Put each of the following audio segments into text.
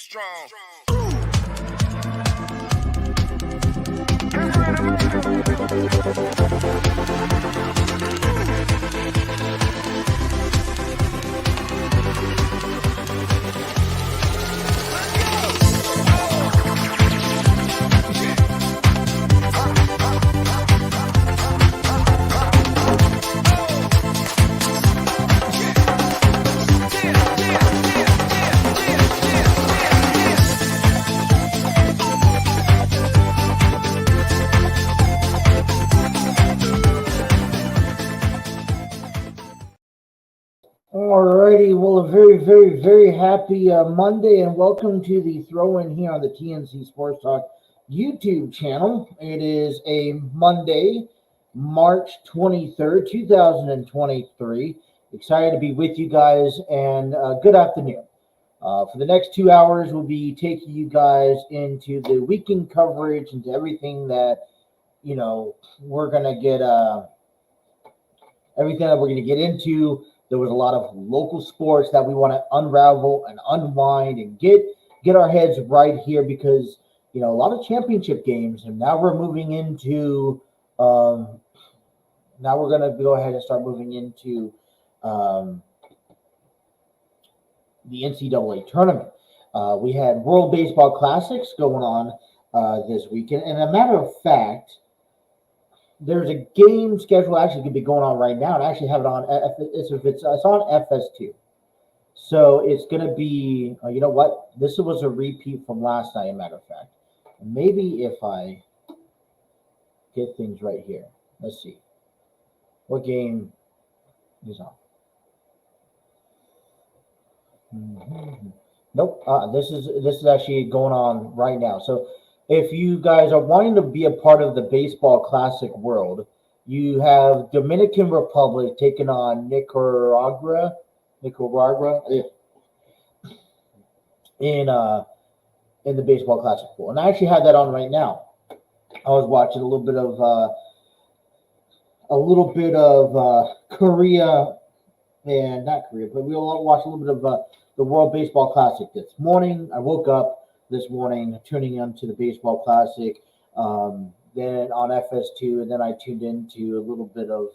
strong. Alrighty, well, a very, very, very happy Monday, and welcome to the throw-in here on the TNC Sports Talk YouTube channel. It is a Monday, March 23rd, 2023. Excited to be with you guys, and good afternoon. For the next 2 hours, we'll be taking you guys into the weekend coverage, into everything that, we're going to get, everything that we're going to get into. There was a lot of local sports that we want to unravel and unwind and get our heads right here because, a lot of championship games. And now we're moving into, now we're going to go ahead and start moving into the NCAA Tournament. We had World Baseball Classics going on this weekend. And a matter of fact, there's a game schedule actually could be going on right now. And I actually have it on. It's on FS2, so it's gonna be. You know what? This was a repeat from last night. As a matter of fact, maybe if I get things right here, let's see what game is on. Nope. This is actually going on right now. So if you guys are wanting to be a part of the baseball classic world, you have Dominican Republic taking on Nicaragua in the baseball classic pool. And I actually have that on right now. I was watching a little bit of Korea, and not Korea, but we'll watch a little bit of the World Baseball Classic this morning. I woke up this morning tuning into the Baseball Classic, then on FS2, and then I tuned into a little bit of,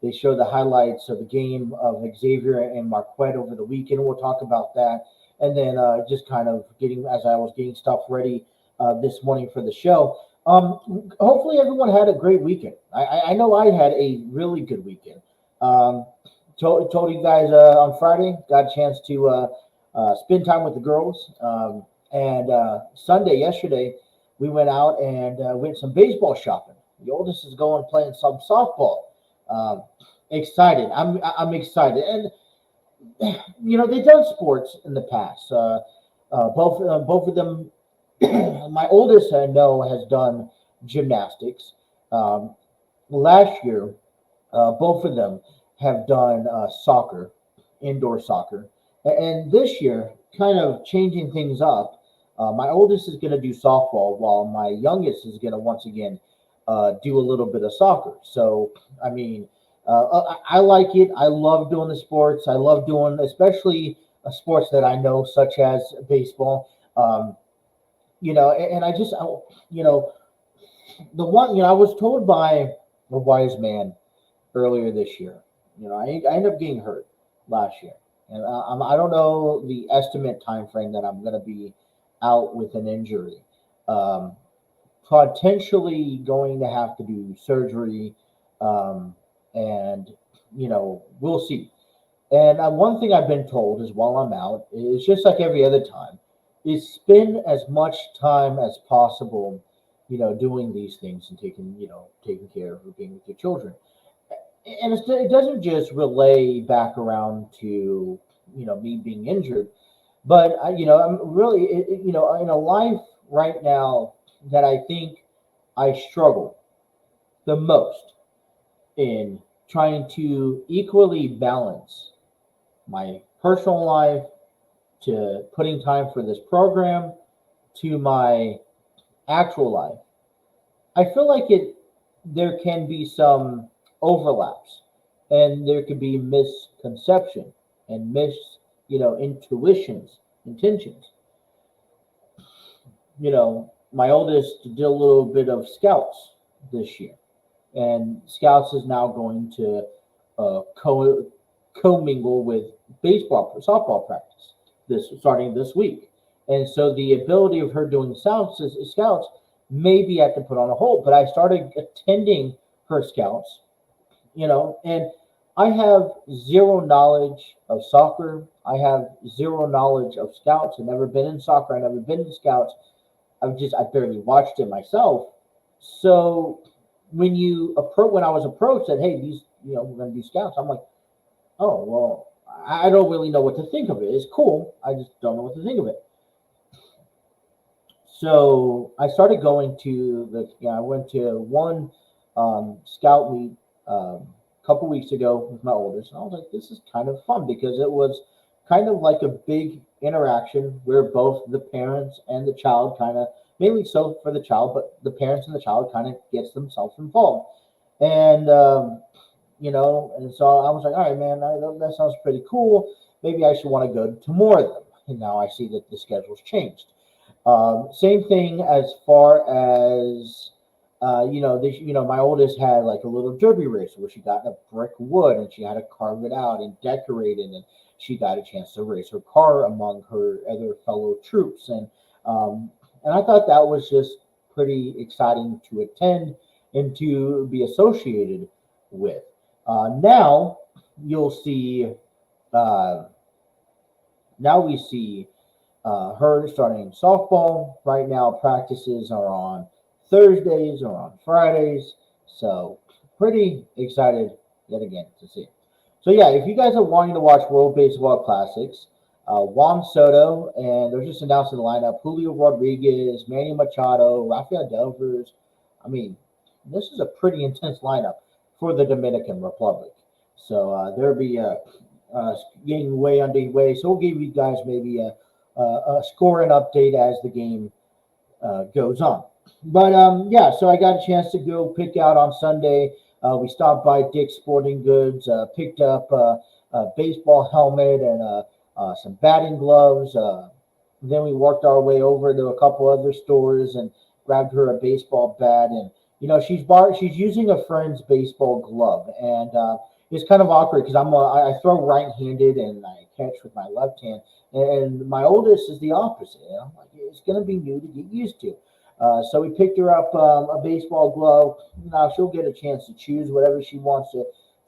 they show the highlights of the game of Xavier and Marquette over the weekend. We'll talk about that. And then just kind of as I was getting stuff ready this morning for the show. Hopefully everyone had a great weekend. I know I had a really good weekend. Told you guys on Friday, got a chance to spend time with the girls. And Sunday, yesterday, we went out and went some baseball shopping. The oldest is going playing some softball. Excited. I'm excited. And, they've done sports in the past. Both of them, my oldest I know has done gymnastics. Last year, both of them have done soccer, indoor soccer. And this year, kind of changing things up, my oldest is going to do softball while my youngest is going to once again do a little bit of soccer. So, I mean, I like it. I love doing the sports. I love doing especially sports that I know, such as baseball. And I just, the one, I was told by a wise man earlier this year, I ended up getting hurt last year. And I don't know the estimate time frame that I'm going to be out with an injury. Potentially going to have to do surgery, and we'll see. And one thing I've been told is while I'm out is just like every other time, is spend as much time as possible, doing these things and taking care of being with your children. And it doesn't just relay back around to, me being injured, but, I'm really, in a life right now that I think I struggle the most in trying to equally balance my personal life to putting time for this program to my actual life. I feel like there can be some overlaps, and there could be misconception and intentions. my oldest did a little bit of scouts this year, and scouts is now going to commingle with softball practice this starting this week, and so the ability of her doing scouts may be at to put on a hold. But I started attending her scouts, and I have zero knowledge of soccer. I have zero knowledge of scouts. I've never been in soccer. I've never been in scouts. I barely watched it myself. So when I was approached that, hey, we're going to do scouts, I'm like, oh, well, I don't really know what to think of it. It's cool. I just don't know what to think of it. So I started going to I went to one scout meet a couple weeks ago with my oldest. And I was like, this is kind of fun because it was kind of like a big interaction where both the parents and the child kind of, mainly so for the child, but the parents and the child kind of gets themselves involved. And, and so I was like, all right, man, that sounds pretty cool. Maybe I should want to go to more of them. And now I see that the schedule's changed. Same thing as far as my oldest had like a little derby race where she got a brick wood and she had to carve it out and decorate it, and she got a chance to race her car among her other fellow troops, and I thought that was just pretty exciting to attend and to be associated with. Now you'll see. Now we see her starting softball. Right now, practices are on Thursdays or on Fridays. So pretty excited yet again to see. So yeah, if you guys are wanting to watch World Baseball Classics, Juan Soto, and they're just announcing the lineup: Julio Rodriguez, Manny Machado, Rafael Devers. I mean, this is a pretty intense lineup for the Dominican Republic. So there'll be getting way underway. So we'll give you guys maybe a score and update as the game goes on. But yeah, so I got a chance to go pick out on Sunday. We stopped by Dick's Sporting Goods, picked up a baseball helmet and some batting gloves. Then we worked our way over to a couple other stores and grabbed her a baseball bat. And she's using a friend's baseball glove, and it's kind of awkward because I throw right-handed and I catch with my left hand, and my oldest is the opposite. And I'm like, it's going to be new to get used to. So we picked her up a baseball glove. Now she'll get a chance to choose whatever she wants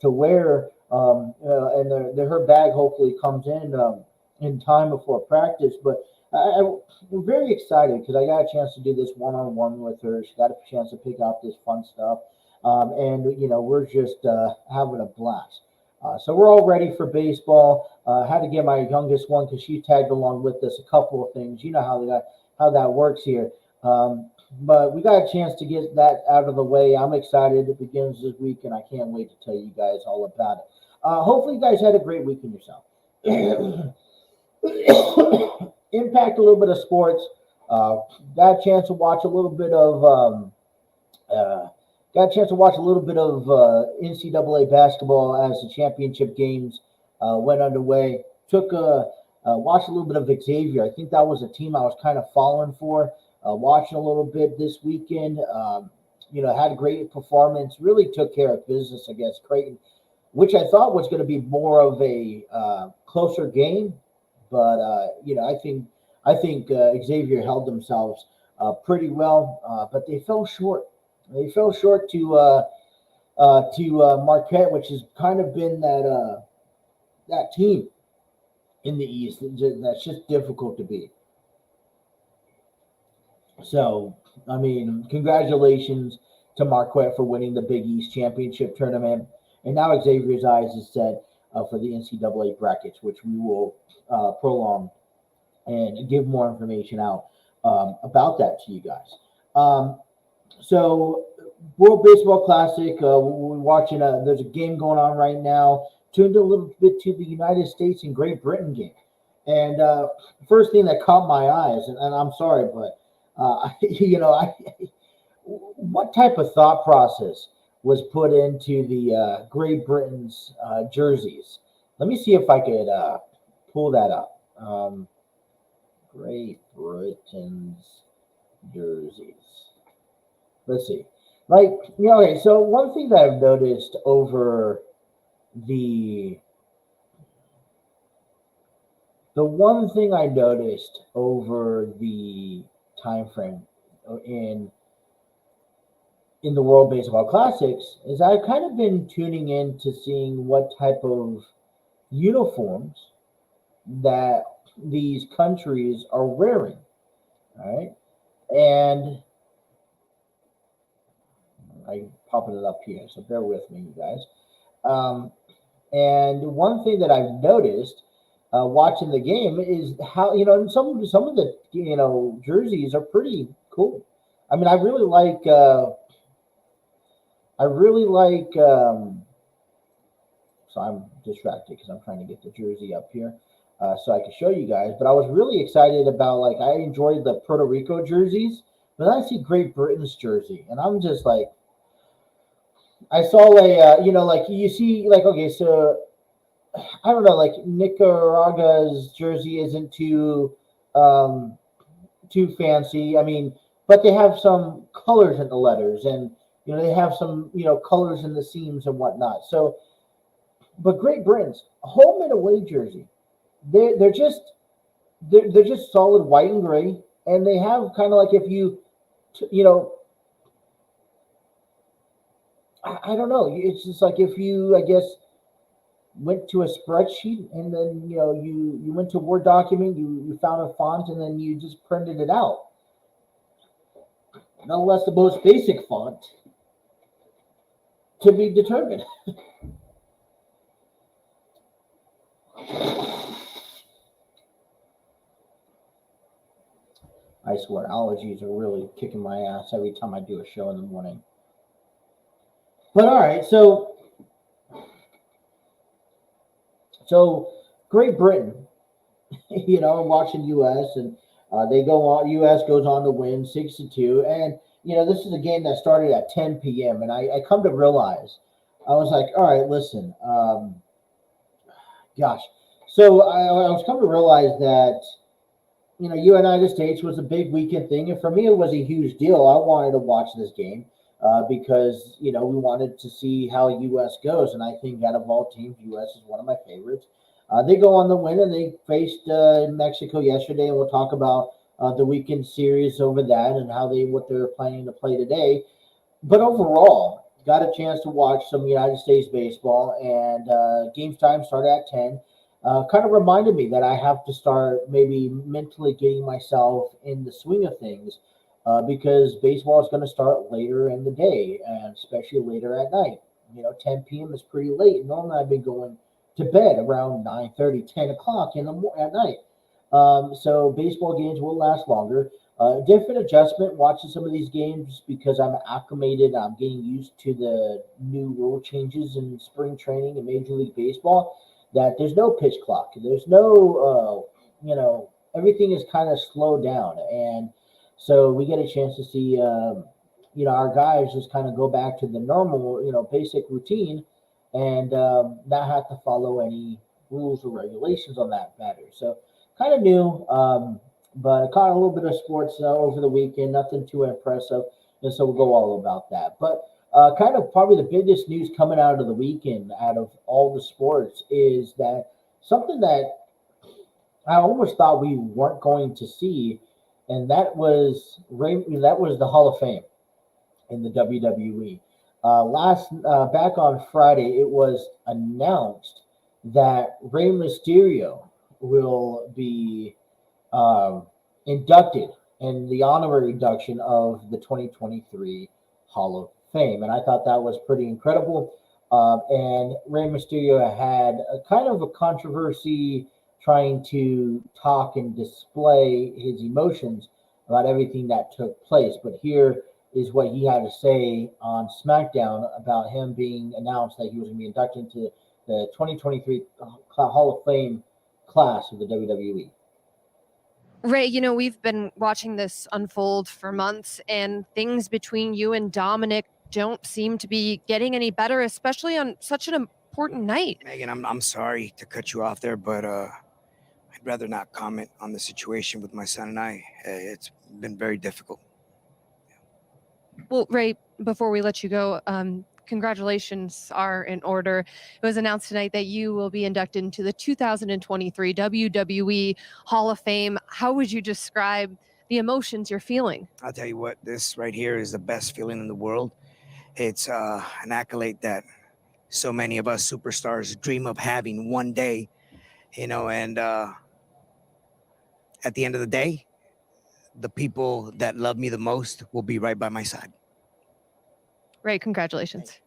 to wear, and her bag hopefully comes in time before practice. But I'm very excited because I got a chance to do this one-on-one with her. She got a chance to pick out this fun stuff, and we're just having a blast. So we're all ready for baseball. Had to get my youngest one because she tagged along with us a couple of things. You know how that works here. But we got a chance to get that out of the way. I'm excited. It begins this week, and I can't wait to tell you guys all about it. Hopefully, you guys had a great weekend yourself. Impact a little bit of sports. Got a chance to watch a little bit of NCAA basketball as the championship games went underway. Watched a little bit of Xavier. I think that was a team I was kind of falling for. Watching a little bit this weekend, had a great performance. Really took care of business against Creighton, which I thought was going to be more of a closer game. But I think Xavier held themselves pretty well, but they fell short. They fell short to Marquette, which has kind of been that team in the East that's just difficult to beat. So, I mean, congratulations to Marquette for winning the Big East Championship Tournament. And now Xavier's eyes is set for the NCAA brackets, which we will prolong and give more information out about that to you guys. So, World Baseball Classic, we're watching, there's a game going on right now. Tuned a little bit to the United States and Great Britain game. And first thing that caught my eyes, and I'm sorry, but what type of thought process was put into the Great Britain's jerseys? Let me see if I could pull that up. Great Britain's jerseys. Let's see. Like, okay, so one thing that I've noticed over the one thing I noticed over the time frame in the World Baseball Classics is I've kind of been tuning in to seeing what type of uniforms that these countries are wearing. All right. And I'm popping it up here, so bear with me, you guys. Um, and one thing that I've noticed watching the game is how some of the jerseys are pretty cool. I mean, I really like. So I'm distracted because I'm trying to get the jersey up here so I can show you guys. But I was really excited about I enjoyed the Puerto Rico jerseys, but then I see Great Britain's jersey, and I'm just like, I saw like you see okay, so I don't know, like Nicaragua's jersey isn't too fancy. I mean, but they have some colors in the letters, and they have some colors in the seams and whatnot. So, but Great Britain's home and away jersey, they're just they're just solid white and gray, and they have kind of like if you you know I don't know, it's just like if you I guess went to a spreadsheet and then you went to a Word document, you found a font and then you just printed it out. Nonetheless, the most basic font to be determined. I swear, allergies are really kicking my ass every time I do a show in the morning. But all right, so Great Britain, watching U.S. and they go on. U.S. goes on to win 6-2, and this is a game that started at 10 p.m. And I come to realize, I was like, all right, listen, gosh. So I was come to realize that United States was a big weekend thing, and for me, it was a huge deal. I wanted to watch this game because we wanted to see how U.S. goes, and I think out of all teams, U.S. is one of my favorites. They go on the win, and they faced Mexico yesterday, and we'll talk about the weekend series over that and what they're planning to play today. But overall, got a chance to watch some United States baseball, and game time started at 10. Kind of reminded me that I have to start maybe mentally getting myself in the swing of things because baseball is going to start later in the day, and especially later at night. 10 p.m. is pretty late. Normally, I've been going to bed around 9:30, 10 o'clock at night. So baseball games will last longer. Different adjustment watching some of these games because I'm acclimated. I'm getting used to the new rule changes in spring training and Major League Baseball. That there's no pitch clock. There's no, everything is kind of slowed down, and so we get a chance to see, our guys just kind of go back to the normal, basic routine, and not have to follow any rules or regulations on that matter. So kind of new, but I caught a little bit of sports over the weekend, nothing too impressive, and so we'll go all about that. But kind of probably the biggest news coming out of the weekend, out of all the sports, is that something that I almost thought we weren't going to see, and that was the Hall of Fame in the WWE. Back on Friday, it was announced that Rey Mysterio will be inducted in the honorary induction of the 2023 Hall of Fame, and I thought that was pretty incredible. And Rey Mysterio had a kind of a controversy trying to talk and display his emotions about everything that took place. But here is what he had to say on SmackDown about him being announced that he was going to be inducted into the 2023 Hall of Fame class of the WWE. Ray, we've been watching this unfold for months, and things between you and Dominic don't seem to be getting any better, especially on such an important night. Megan, I'm sorry to cut you off there, but I'd rather not comment on the situation with my son and I. It's been very difficult. Well, Ray, before we let you go, congratulations are in order. It was announced tonight that you will be inducted into the 2023 WWE Hall of Fame. How would you describe the emotions you're feeling? I'll tell you what, this right here is the best feeling in the world. It's an accolade that so many of us superstars dream of having one day, and at the end of the day, the people that love me the most will be right by my side. Ray, congratulations.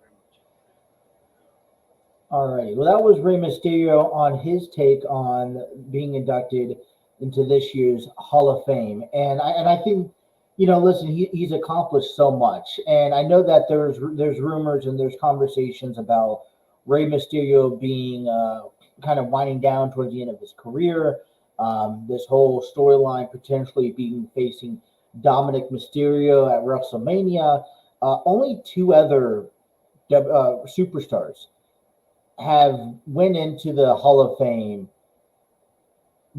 All righty. Well, that was Rey Mysterio on his take on being inducted into this year's Hall of Fame. And I think, listen, he's accomplished so much. And I know that there's rumors and there's conversations about Rey Mysterio being kind of winding down towards the end of his career. This whole storyline potentially being facing Dominic Mysterio at WrestleMania. Only two other superstars have went into the Hall of Fame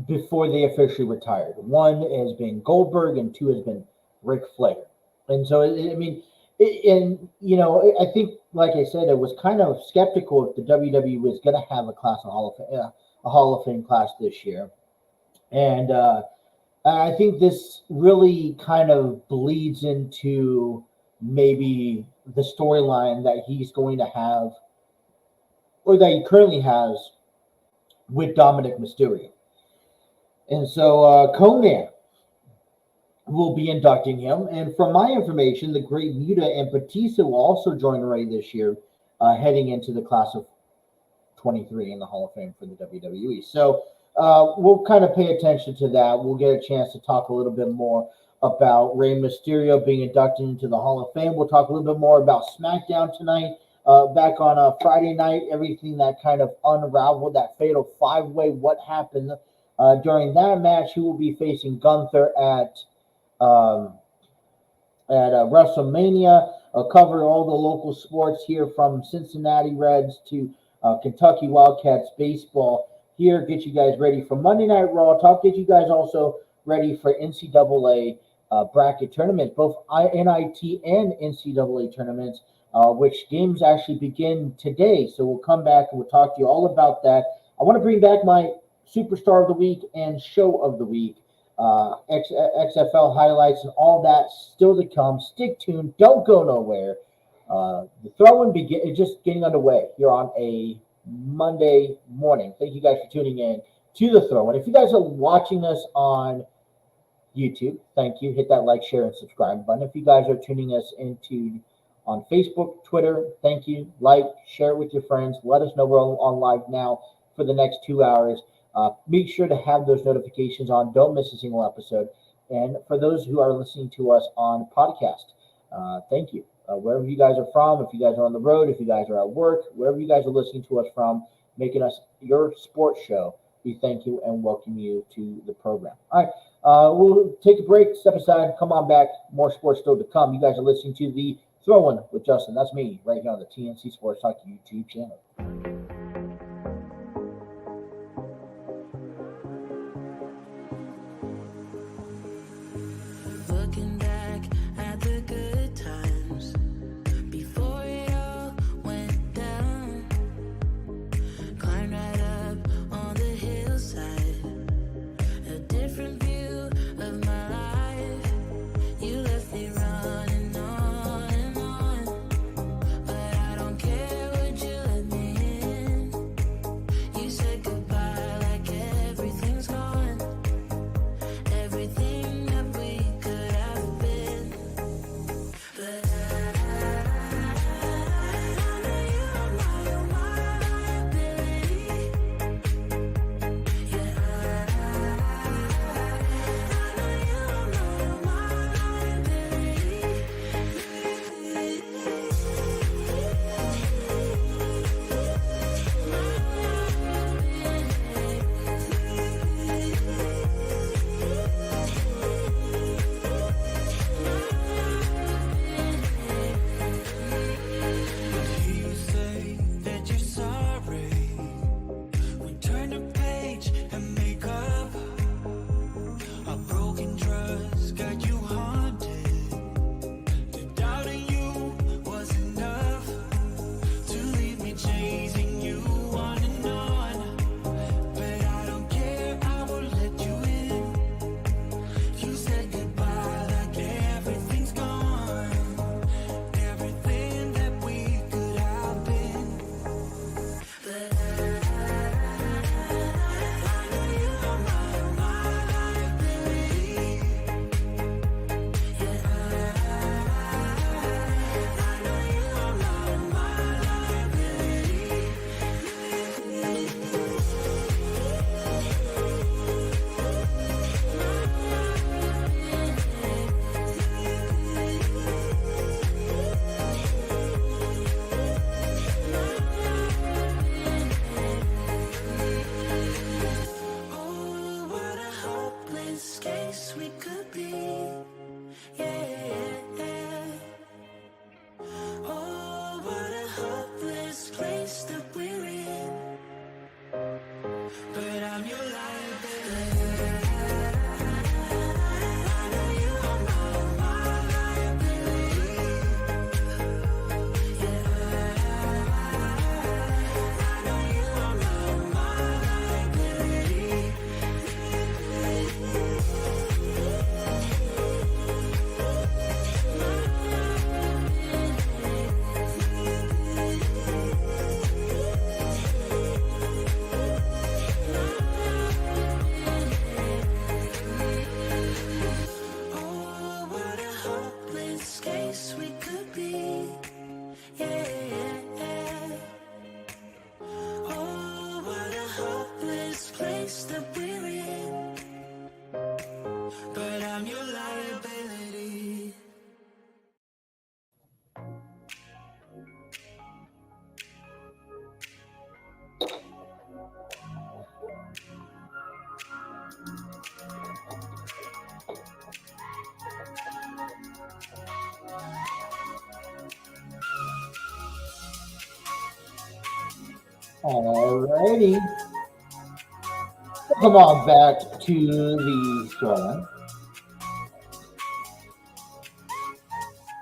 before they officially retired. One has been Goldberg, and two has been Ric Flair. And so, I think, like I said, it was kind of skeptical if the WWE was going to have a Hall of Fame class this year. And I think this really kind of bleeds into maybe the storyline that he's going to have, or that he currently has, with Dominic Mysterio. And so Conan will be inducting him. And from my information, the Great Muta and Batista will also join Ray this year, heading into the class of 23 in the Hall of Fame for the WWE. So we'll kind of pay attention to that. We'll get a chance to talk a little bit more about Rey Mysterio being inducted into the Hall of Fame. We'll talk a little bit more about SmackDown tonight. Back on Friday night, everything that kind of unraveled, that fatal five-way, what happened during that match. He will be facing Gunther at WrestleMania. Cover all the local sports here, from Cincinnati Reds to Kentucky Wildcats baseball. Here, get you guys ready for Monday Night Raw. Get you guys also ready for NCAA bracket tournaments, both NIT and NCAA tournaments, which games actually begin today. So we'll come back and we'll talk to you all about that. I want to bring back my Superstar of the Week and Show of the Week, XFL highlights and all that still to come. Stick tuned. Don't go nowhere. The throw-in is just getting underway here on a Monday morning. Thank you guys for tuning in to the throw-in. If you guys are watching us on YouTube, thank you. Hit that like, share, and subscribe button. If you guys are tuning us into on Facebook, Twitter, thank you. Like, share it with your friends. Let us know we're on live now for the next 2 hours. Make sure to have those notifications on. Don't miss a single episode. And for those who are listening to us on podcast, thank you. Wherever you guys are from, if you guys are on the road, if you guys are at work, wherever you guys are listening to us from, making us your sports show, we thank you and welcome you to the program. All right, we'll take a break, step aside, come on back. More sports still to come. You guys are listening to the Throw-In with Justin. That's me right here on the TNC Sports Talk YouTube channel. Looking back at the good times before it all went down, climbed right up on the hillside, a different view of my life. You left me running on and on, but I don't care, would you let me in? You said goodbye like everything's gone, everything that we could have been. escapes we could be. Yeah. Oh, what a hopeless place that we're in. But I'm your liability. I know you are my liability. Yeah. I know you are my liability. Oh, what a hopeless case we could be. Yeah. Oh, what a hopeless place that we're in. But I'm your liability. Alrighty. Come on back to the show.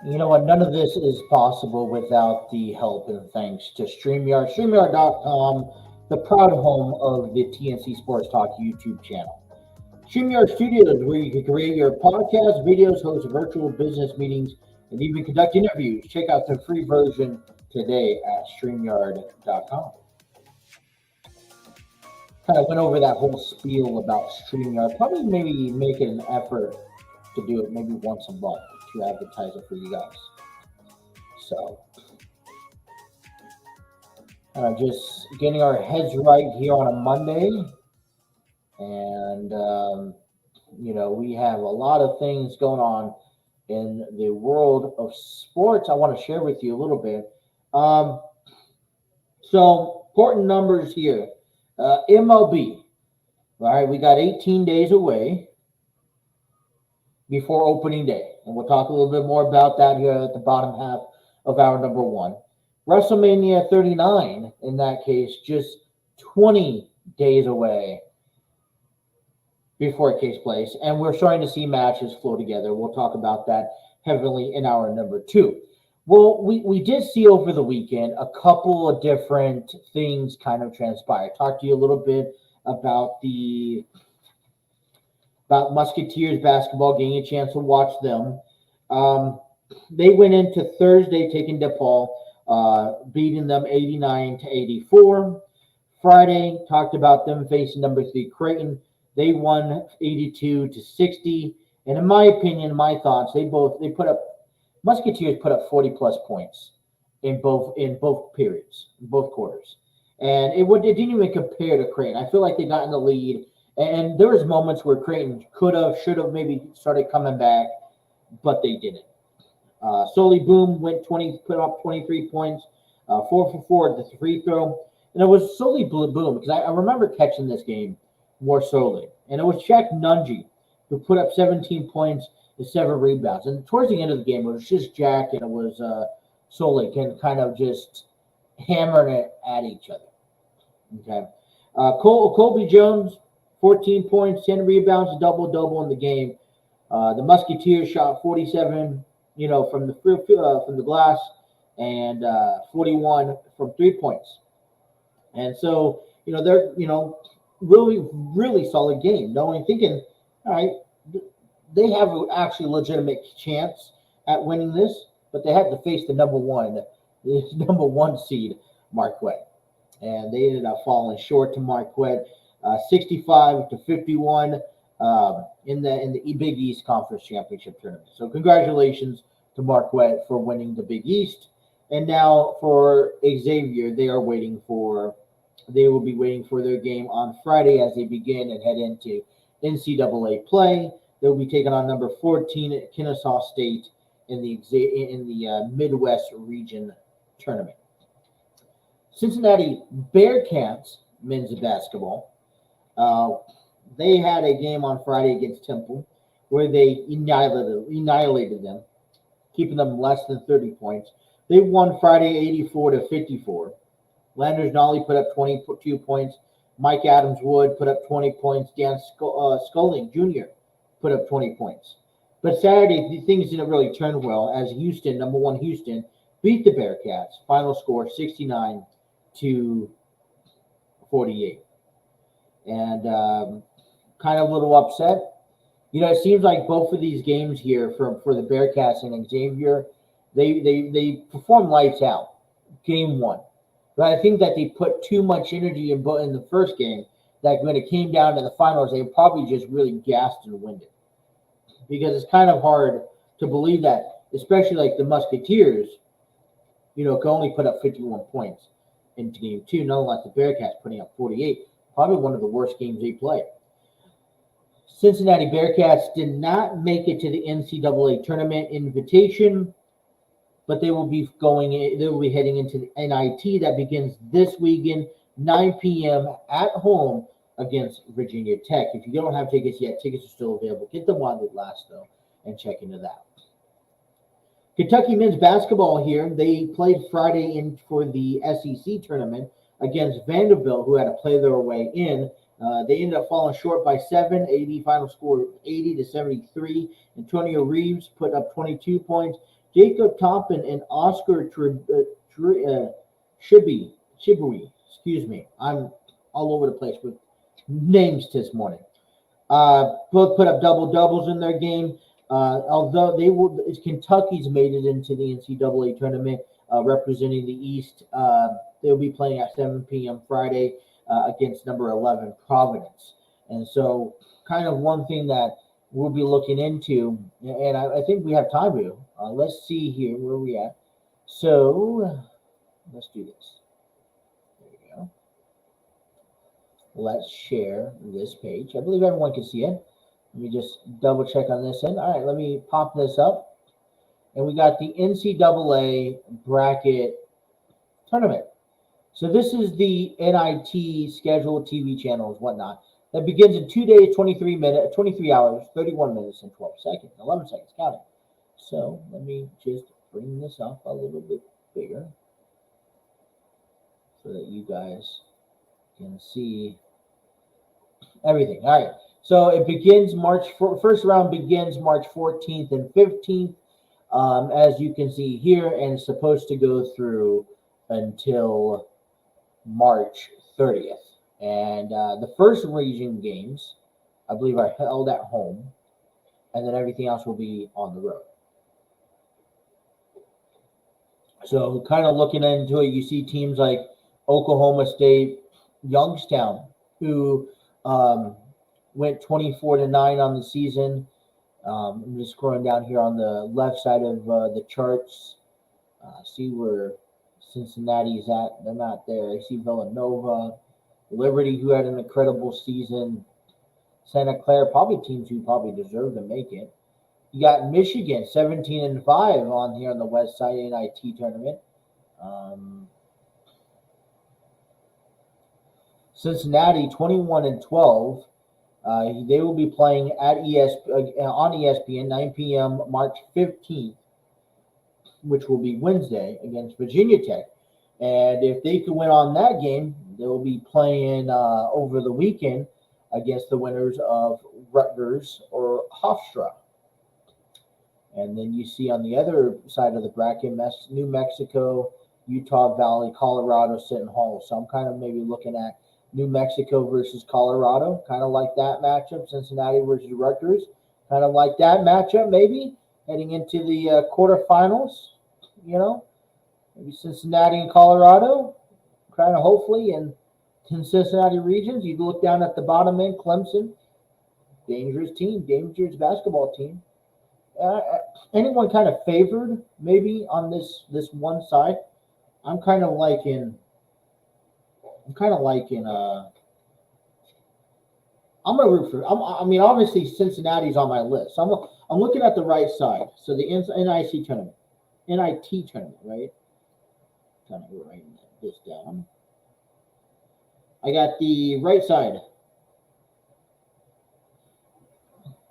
You know what? None of this is possible without the help and thanks to StreamYard. StreamYard.com, the proud home of the TNC Sports Talk YouTube channel. StreamYard Studios, where you can create your podcast, videos, host virtual business meetings, and even conduct interviews. Check out the free version today at StreamYard.com. Kind of went over that whole spiel about StreamYard. Probably maybe make an effort to do it maybe once a month to advertise it for you guys. So, just getting our heads right here on a Monday. And, we have a lot of things going on in the world of sports I want to share with you a little bit. So, important numbers here. MLB. All right, we got 18 days away before opening day. And we'll talk a little bit more about that here at the bottom half of hour number one. WrestleMania 39, in that case, just 20 days away before it takes place. And we're starting to see matches flow together. We'll talk about that heavily in hour number two. Well, we did see over the weekend a couple of different things kind of transpire. Talk to you a little bit about Musketeers basketball, getting a chance to watch them. They went into Thursday taking DePaul, beating them 89-84. Friday, talked about them facing number 3 Creighton. They won 82-60. And in my opinion, my thoughts, Musketeers put up 40-plus points in both periods, in both quarters. And it didn't even compare to Creighton. I feel like they got in the lead. And there was moments where Creighton could have, should have maybe started coming back, but they didn't. Soli Boom put up 23 points, 4 for 4 at the free throw. And it was Soli Boom, because I remember catching this game more solely. And it was Shaq Nungy who put up 17 points and 7 rebounds. And towards the end of the game, it was just Jack and it was Soli kind of just hammering it at each other. Okay. Colby Jones, 14 points, 10 rebounds, double-double in the game. The Musketeers shot 47, from the glass, and 41 from 3 points. And so, they're, really, really solid game. Thinking, all right, they have an actually legitimate chance at winning this, but they had to face the number one seed, Marquette. And they ended up falling short to Marquette, 65-51 in the Big East Conference Championship Tournament. So congratulations to Marquette for winning the Big East. And now for Xavier, they will be waiting for their game on Friday as they begin and head into NCAA play. They'll be taking on number 14 at Kennesaw State in the Midwest Region Tournament. Cincinnati Bearcats men's basketball. They had a game on Friday against Temple, where they annihilated them, keeping them less than 30 points. They won Friday 84-54. Landers Nolly put up 22 points. Mike Adams Wood put up 20 points. Dan Sculling Jr. put up 20 points. But Saturday, things didn't really turn well as Houston, number one Houston, beat the Bearcats. Final score 69-48. And kind of a little upset. You know, it seems like both of these games here for the Bearcats and Xavier, they performed lights out. Game one. But I think that they put too much energy in the first game that when it came down to the finals, they probably just really gassed and winded. Because it's kind of hard to believe that, especially like the Musketeers, you know, can only put up 51 points into game two, not like the Bearcats putting up 48. Probably one of the worst games they played. Cincinnati Bearcats did not make it to the NCAA Tournament invitation, but they will be heading into the NIT that begins this weekend, 9 p.m. at home against Virginia Tech. If you don't have tickets yet, tickets are still available. Get them while they last, though, and check into that. Kentucky men's basketball here. They played Friday for the SEC tournament against Vanderbilt, who had to play their way in. They ended up falling short by 7. Final score 80-73. Antonio Reeves put up 22 points. Jacob Toppin and Oscar Shibui. Excuse me. I'm all over the place with names this morning. Both put up double-doubles in their game. Although Kentucky's made it into the NCAA tournament, representing the East. They'll be playing at 7 p.m. Friday against number 11 Providence. And so kind of one thing that we'll be looking into, and I think we have time to. Let's see here where we at. So let's do this. There we go. Let's share this page. I believe everyone can see it. Let me just double check on this end. All right, let me pop this up. And we got the NCAA bracket tournament. So this is the NIT schedule, TV channels, whatnot. That begins in 2 days, 23 hours, 31 minutes, and 12 seconds. 11 seconds, counting. So let me just bring this up a little bit bigger so that you guys can see everything. All right. So it begins first round begins March 14th and 15th, as you can see here, and it's supposed to go through until March 30th. And the first region games, I believe, are held at home, and then everything else will be on the road. So kind of looking into it, you see teams like Oklahoma State, Youngstown, who went 24-9 on the season. I'm just scrolling down here on the left side of the charts. See where Cincinnati's at. They're not there. I see Villanova, Liberty, who had an incredible season. Santa Clara, probably teams who probably deserve to make it. You got Michigan, 17-5 on here on the west side NIT tournament. Cincinnati, 21-12. They will be playing at on ESPN, 9 p.m. March 15th, which will be Wednesday, against Virginia Tech. And if they could win on that game, they will be playing over the weekend against the winners of Rutgers or Hofstra. And then you see on the other side of the bracket, New Mexico, Utah Valley, Colorado, Seton Hall. So I'm kind of maybe looking at New Mexico versus Colorado, kind of like that matchup. Cincinnati versus Rutgers, kind of like that matchup maybe heading into the quarterfinals. You know, maybe Cincinnati and Colorado, kind of hopefully in Cincinnati regions. You look down at the bottom end, Clemson, dangerous team, dangerous basketball team. Anyone kind of favored maybe on this one side? I'm kind of liking. I'm gonna root for. I mean, obviously Cincinnati's on my list. So I'm looking at the right side. So the NIT tournament, right? Kind of writing this down. I got the right side.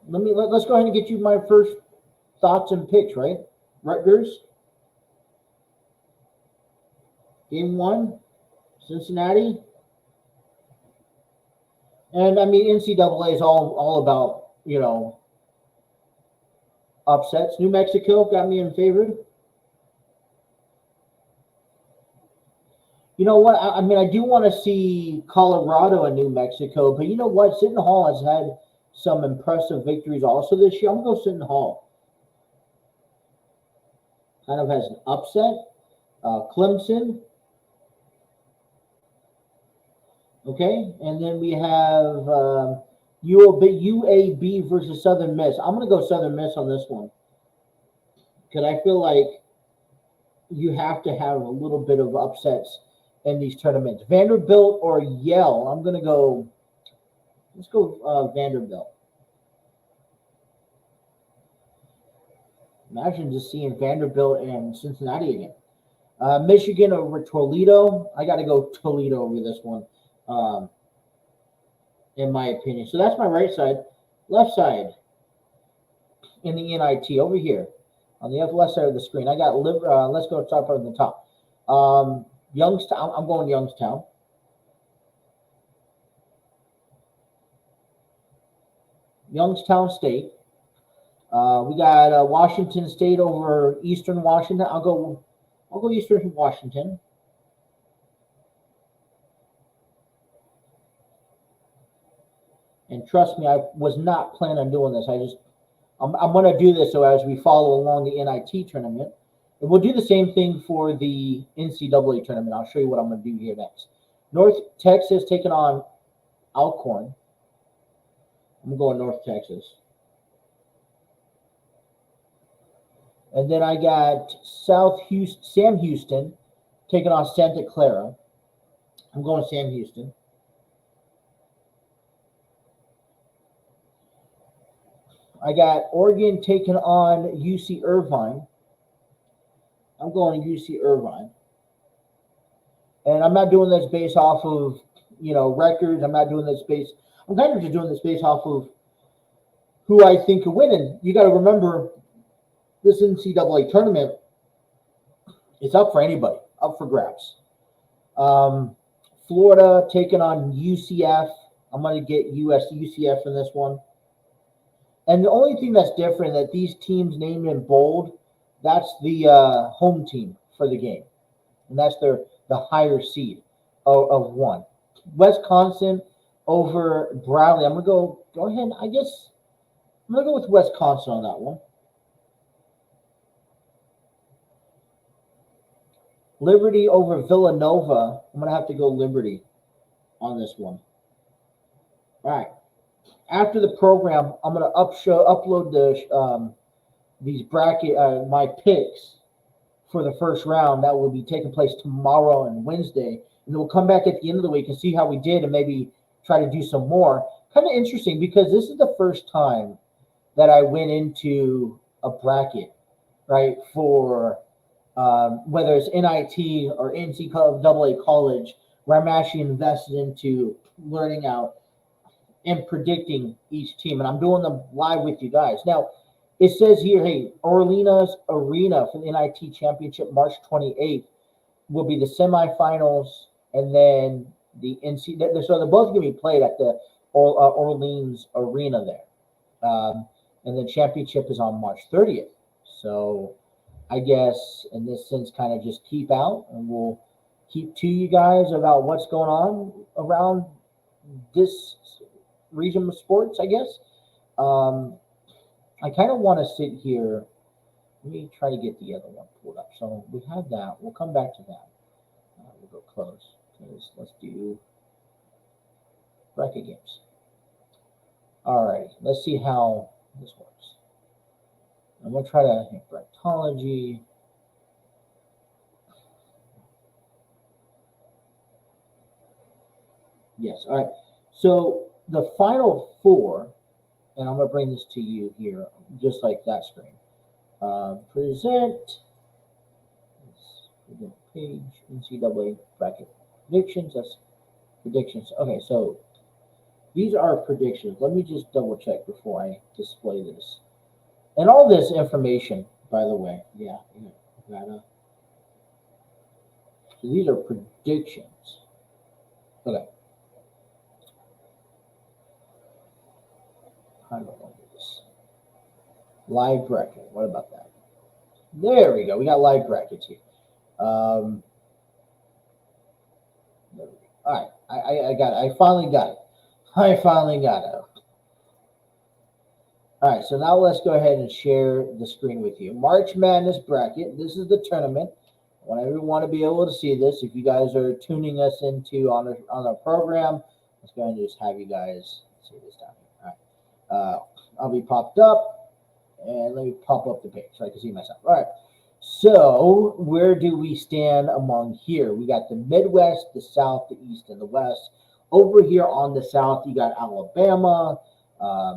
let's go ahead and get you my first thoughts and picks, right? Rutgers, game 1, Cincinnati. And I mean, NCAA is all about, upsets. New Mexico got me in favor. You know what? I mean, I do want to see Colorado and New Mexico, but you know what? Seton Hall has had some impressive victories also this year. I'm going to go Seton Hall. Kind of has an upset. Clemson. Okay, and then we have UAB versus Southern Miss. I'm going to go Southern Miss on this one because I feel like you have to have a little bit of upsets in these tournaments. Vanderbilt or Yale? I'm going to go. Let's go Vanderbilt. Imagine just seeing Vanderbilt and Cincinnati again. Michigan over Toledo. I got to go Toledo over this one. In my opinion. So that's my right side. Left side in the NIT over here on the left side of the screen. I got let's go top of the top. Youngstown. I'm going Youngstown. Youngstown State. We got Washington State over Eastern Washington. I'll go Eastern Washington. And trust me, I was not planning on doing this. I'm going to do this so as we follow along the NIT tournament. And we'll do the same thing for the NCAA tournament. I'll show you what I'm going to do here next. North Texas taking on Alcorn. I'm going North Texas. And then I got Sam Houston taking on Santa Clara. I'm going Sam Houston. I got Oregon taking on UC Irvine. I'm going to UC Irvine. And I'm not doing this based off of, records. I'm not doing this I'm kind of just doing this based off of who I think could win. And you got to remember, this NCAA tournament is up for anybody, up for grabs. Florida taking on UCF. I'm going to get UCF in this one. And the only thing that's different that these teams named in bold, that's the home team for the game. And that's the higher seed of one. Wisconsin over Bradley. I'm going to go ahead. I'm going to go with Wisconsin on that one. Liberty over Villanova. I'm going to have to go Liberty on this one. All right. After the program, I'm going to upload these my picks for the first round. That will be taking place tomorrow and Wednesday. And then we'll come back at the end of the week and see how we did and maybe try to do some more. Kind of interesting because this is the first time that I went into a bracket, right, for whether it's NIT or NCAA college, where I'm actually invested into learning out and predicting each team. And I'm doing them live with you guys. Now, it says here, hey, Orleans Arena for the NIT Championship, March 28th, will be the semifinals, and then the NCAA. So they're both going to be played at the Orleans Arena there. And the championship is on March 30th. So I guess in this sense, kind of just keep out, and we'll keep to you guys about what's going on around this region of sports, I guess. I kind of want to sit here. Let me try to get the other one pulled up. So we have that. We'll come back to that. We'll go close. Let's do bracket games. All right. Let's see how this works. I'm going to try to hit bracketology. Yes. All right. So the final four, and I'm going to bring this to you here, just like that screen. Present page, NCAA bracket predictions. That's predictions. Okay, so These are predictions. Let me just double check before I display this. And all this information, by the way, so these are predictions. Okay. I don't know this. Live bracket. What about that? There we go. We got live brackets here. There we go. All right. I got it. I finally got it. All right. So now let's go ahead and share the screen with you. March Madness bracket. This is the tournament. I want everyone to be able to see this. If you guys are tuning us into on our program, let's go ahead and just have you guys see this down here. All right. I'll be popped up, and let me pop up the page so I can see myself. All right. So where do we stand among here? We got the Midwest, the South, the East, and the West. Over here on the South, you got Alabama,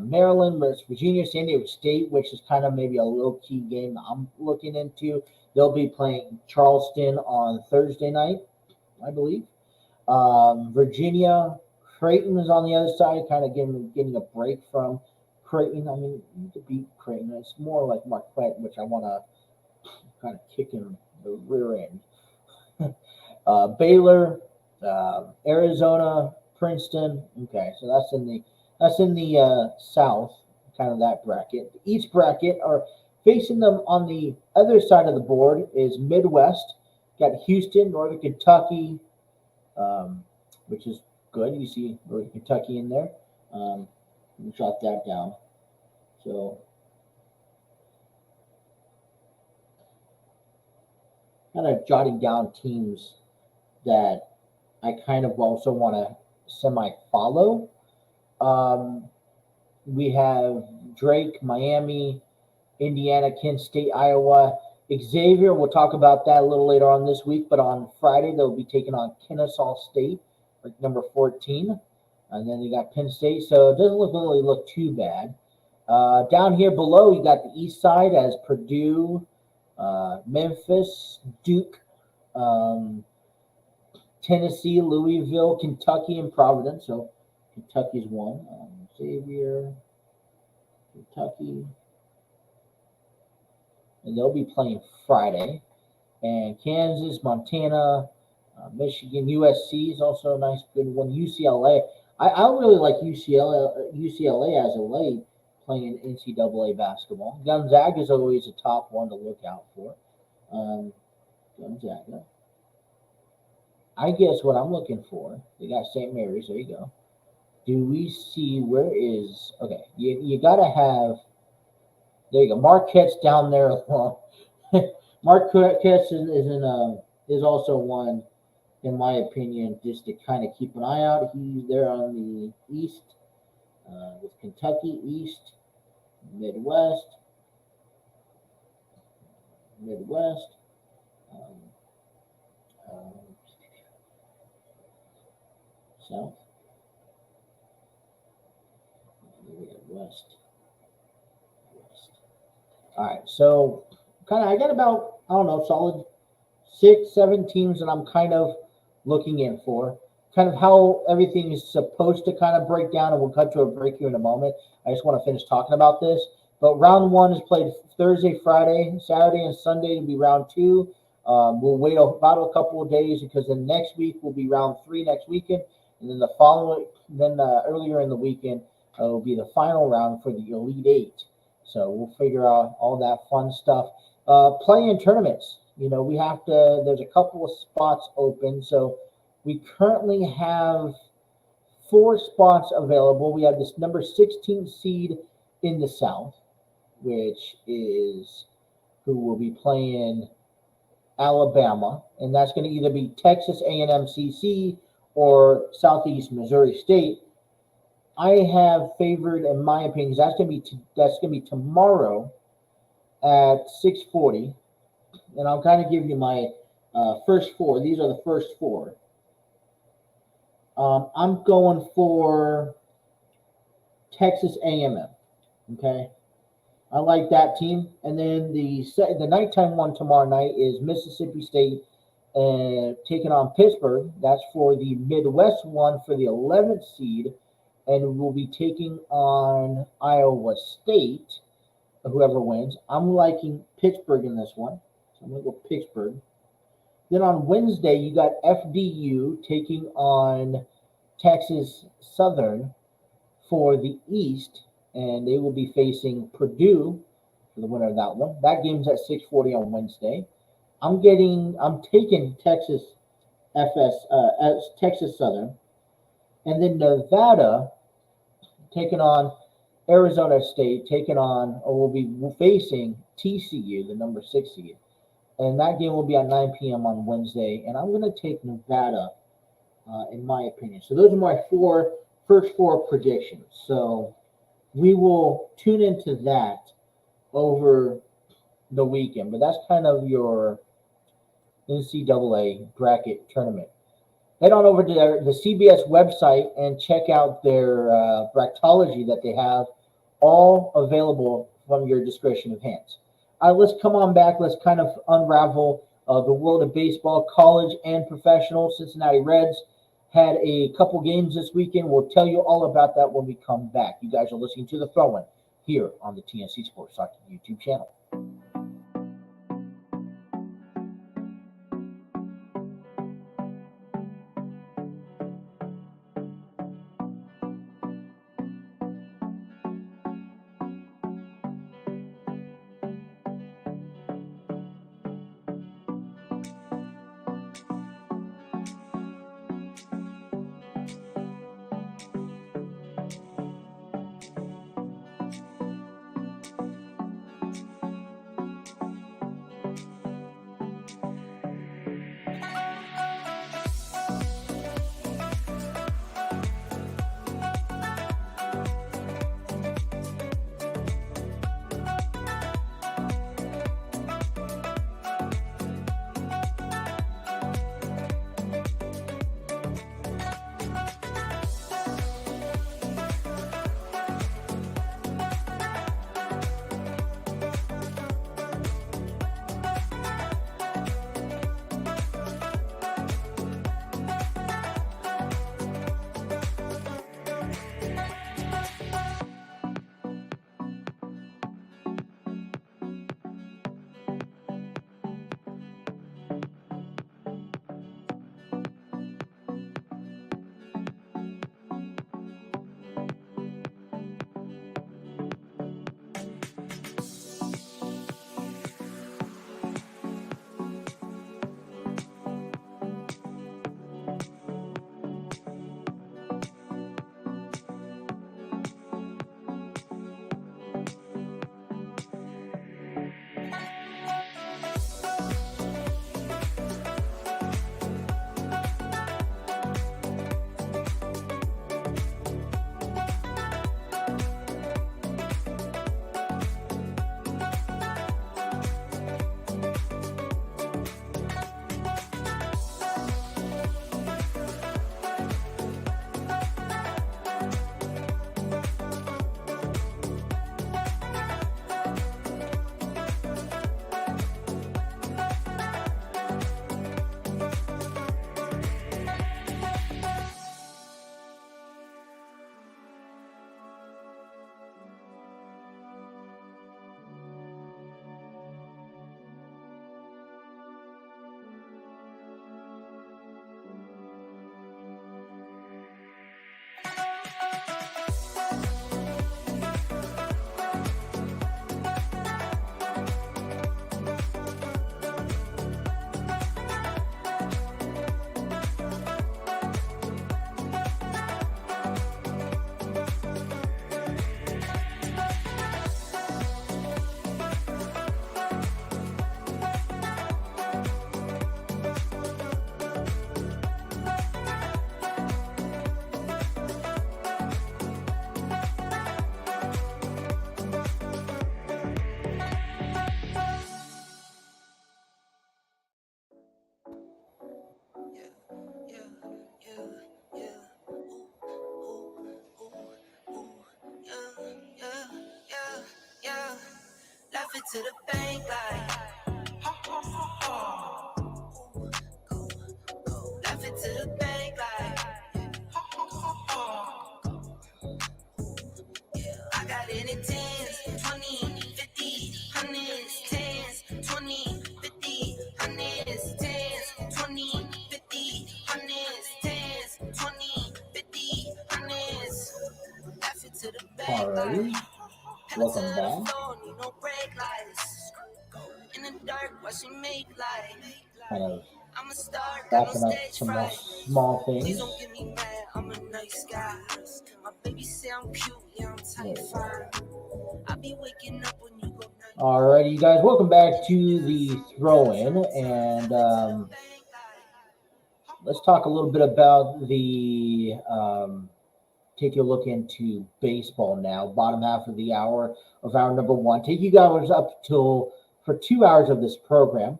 Maryland, West Virginia, San Diego State, which is kind of maybe a low-key game I'm looking into. They'll be playing Charleston on Thursday night, I believe. Virginia, Creighton is on the other side, kind of getting a break from Creighton. I mean, you could beat Creighton. It's more like Marquette, which I want to kind of kick in the rear end. Baylor, Arizona, Princeton. Okay, so that's in the South, kind of that bracket. Each bracket are facing them on the other side of the board is Midwest. Got Houston, Northern Kentucky, which is good. You see Northern Kentucky in there. Let me jot that down. So kind of jotting down teams that I kind of also want to semi-follow. We have Drake, Miami, Indiana, Kent State, Iowa. Xavier, we'll talk about that a little later on this week, but on Friday they'll be taking on Kennesaw State, like number 14. And then you got Penn State, so it doesn't really look too bad. Down here below, you got the east side as Purdue, Memphis, Duke, Tennessee, Louisville, Kentucky, and Providence. So Kentucky's one. Xavier, Kentucky. And they'll be playing Friday. And Kansas, Montana, Michigan, USC is also a nice, good one. UCLA. I really like UCLA as of late, playing NCAA basketball. Gonzaga is always a top one to look out for. Gonzaga. I guess what I'm looking for, they got St. Mary's. There you go. Do we see where is, okay, you got to have, there you go. Marquette's down there. Marquette is also one, in my opinion, just to kind of keep an eye out. He's there on the east with Kentucky, East, Midwest, South, West. All right, so I got about, solid 6-7 teams that I'm kind of looking in for. Kind of how everything is supposed to kind of break down, and we'll cut to a break here in a moment. I just want to finish talking about this. But round one is played Thursday, Friday, Saturday, and Sunday to be round two. We'll wait about a couple of days because then next week will be round three next weekend, and then earlier in the weekend will be the final round for the Elite Eight. So we'll figure out all that fun stuff. Play-in tournaments. We have to. There's a couple of spots open, so we currently have 4 spots available. We have this number 16 seed in the South, which is who will be playing Alabama, and that's going to either be Texas A&M CC or Southeast Missouri State. I have favored, in my opinion, that's going to be tomorrow at 6:40, and I'll kind of give you my first 4. These are the first 4. I'm going for Texas A&M. Okay, I like that team. And then the nighttime one tomorrow night is Mississippi State taking on Pittsburgh. That's for the Midwest one for the 11th seed. and will be taking on Iowa State. Whoever wins, I'm liking Pittsburgh in this one, so I'm gonna go Pittsburgh. Then on Wednesday, you got FDU taking on Texas Southern for the East, and they will be facing Purdue for the winner of that one. That game's at 6:40 on Wednesday. I'm taking Texas as Texas Southern, and then Nevada taking on Arizona State, will be facing TCU, the number 6 seed, and that game will be at 9 p.m. on Wednesday. And I'm going to take Nevada, in my opinion. So those are my first four predictions. So we will tune into that over the weekend. But that's kind of your NCAA bracket tournament. Head on over to the CBS website and check out their bracketology that they have, all available from your discretion of hands. Let's come on back. Let's kind of unravel the world of baseball, college and professional. Cincinnati Reds had a couple games this weekend. We'll tell you all about that when we come back. You guys are listening to The Throw-In here on the TNC Sports Talk YouTube channel. Left it to the bank like left it to the bank like it 10s, 20, 50, 100s, 10s, 20, 50, 100s, 10s, 20, 50, 100s, 10s, 20, 50, 100s. F it to the back. Alrighty. Welcome back. No brake lights. In the dark, watching make light. Kind of I'm a star, wrapping up some more small please things. don't get me mad, I'm a nice guy. My baby say I'm cute, yeah, I'm tight fine. I be waking up when you go night. Alrighty, you guys, welcome back to the throw-in, and let's talk a little bit about the take a look into baseball now. Bottom half of the hour of hour number one. Take you guys up till for 2 hours of this program,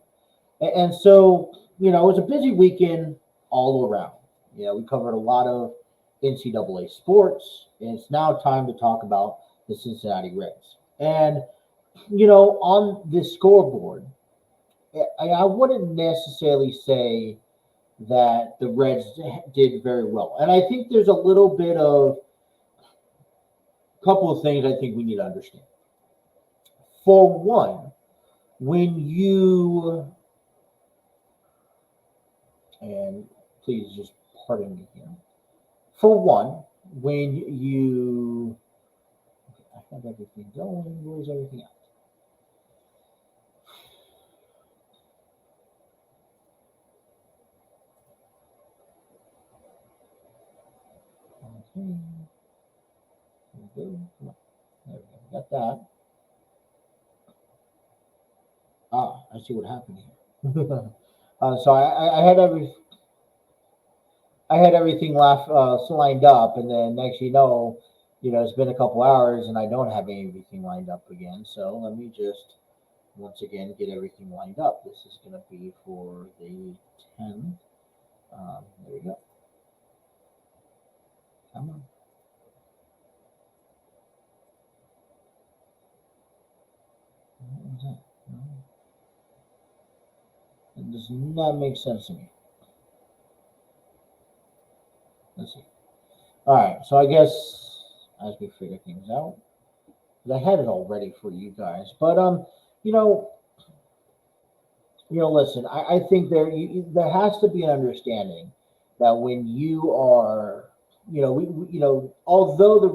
and so it was a busy weekend all around. We covered a lot of NCAA sports, and it's now time to talk about the Cincinnati Reds. And on this scoreboard, I wouldn't necessarily say that the Reds did very well. And I think there's a little bit of a couple of things I think we need to understand. For one, when you, and please just pardon me here. For one, when you, I have everything going, where's everything else? Okay. There we go. Come on. There we go. Got that. I see what happened here. So I had everything lined up, and then next it's been a couple hours, and I don't have anything lined up again. So let me just once again get everything lined up. This is going to be for the 10th. There we go. Come on. What was that? No. It does not make sense to me. Let's see. All right, so I guess as we figure things out, I had it all ready for you guys, but listen, I think there has to be an understanding that when you are, although the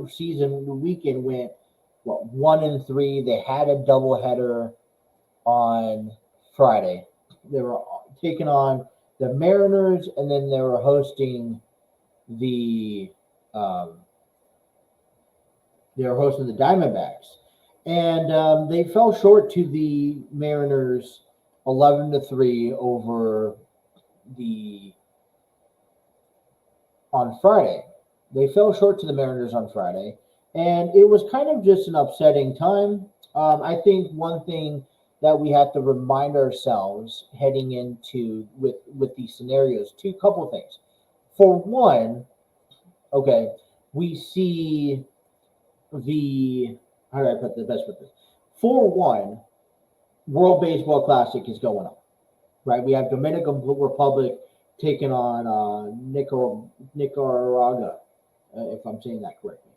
weekend went 1-3, they had a doubleheader on Friday. They were taking on the Mariners, and then they were hosting the Diamondbacks, and they fell short to the Mariners 11-3 on Friday. They fell short to the Mariners on Friday, and it was kind of just an upsetting time. I think one thing that we have to remind ourselves heading into with these scenarios, couple of things. For one, okay, we see how do I put the best with this? For one, World Baseball Classic is going on, right? We have Dominican Republic taking on Nicaragua, if I'm saying that correctly,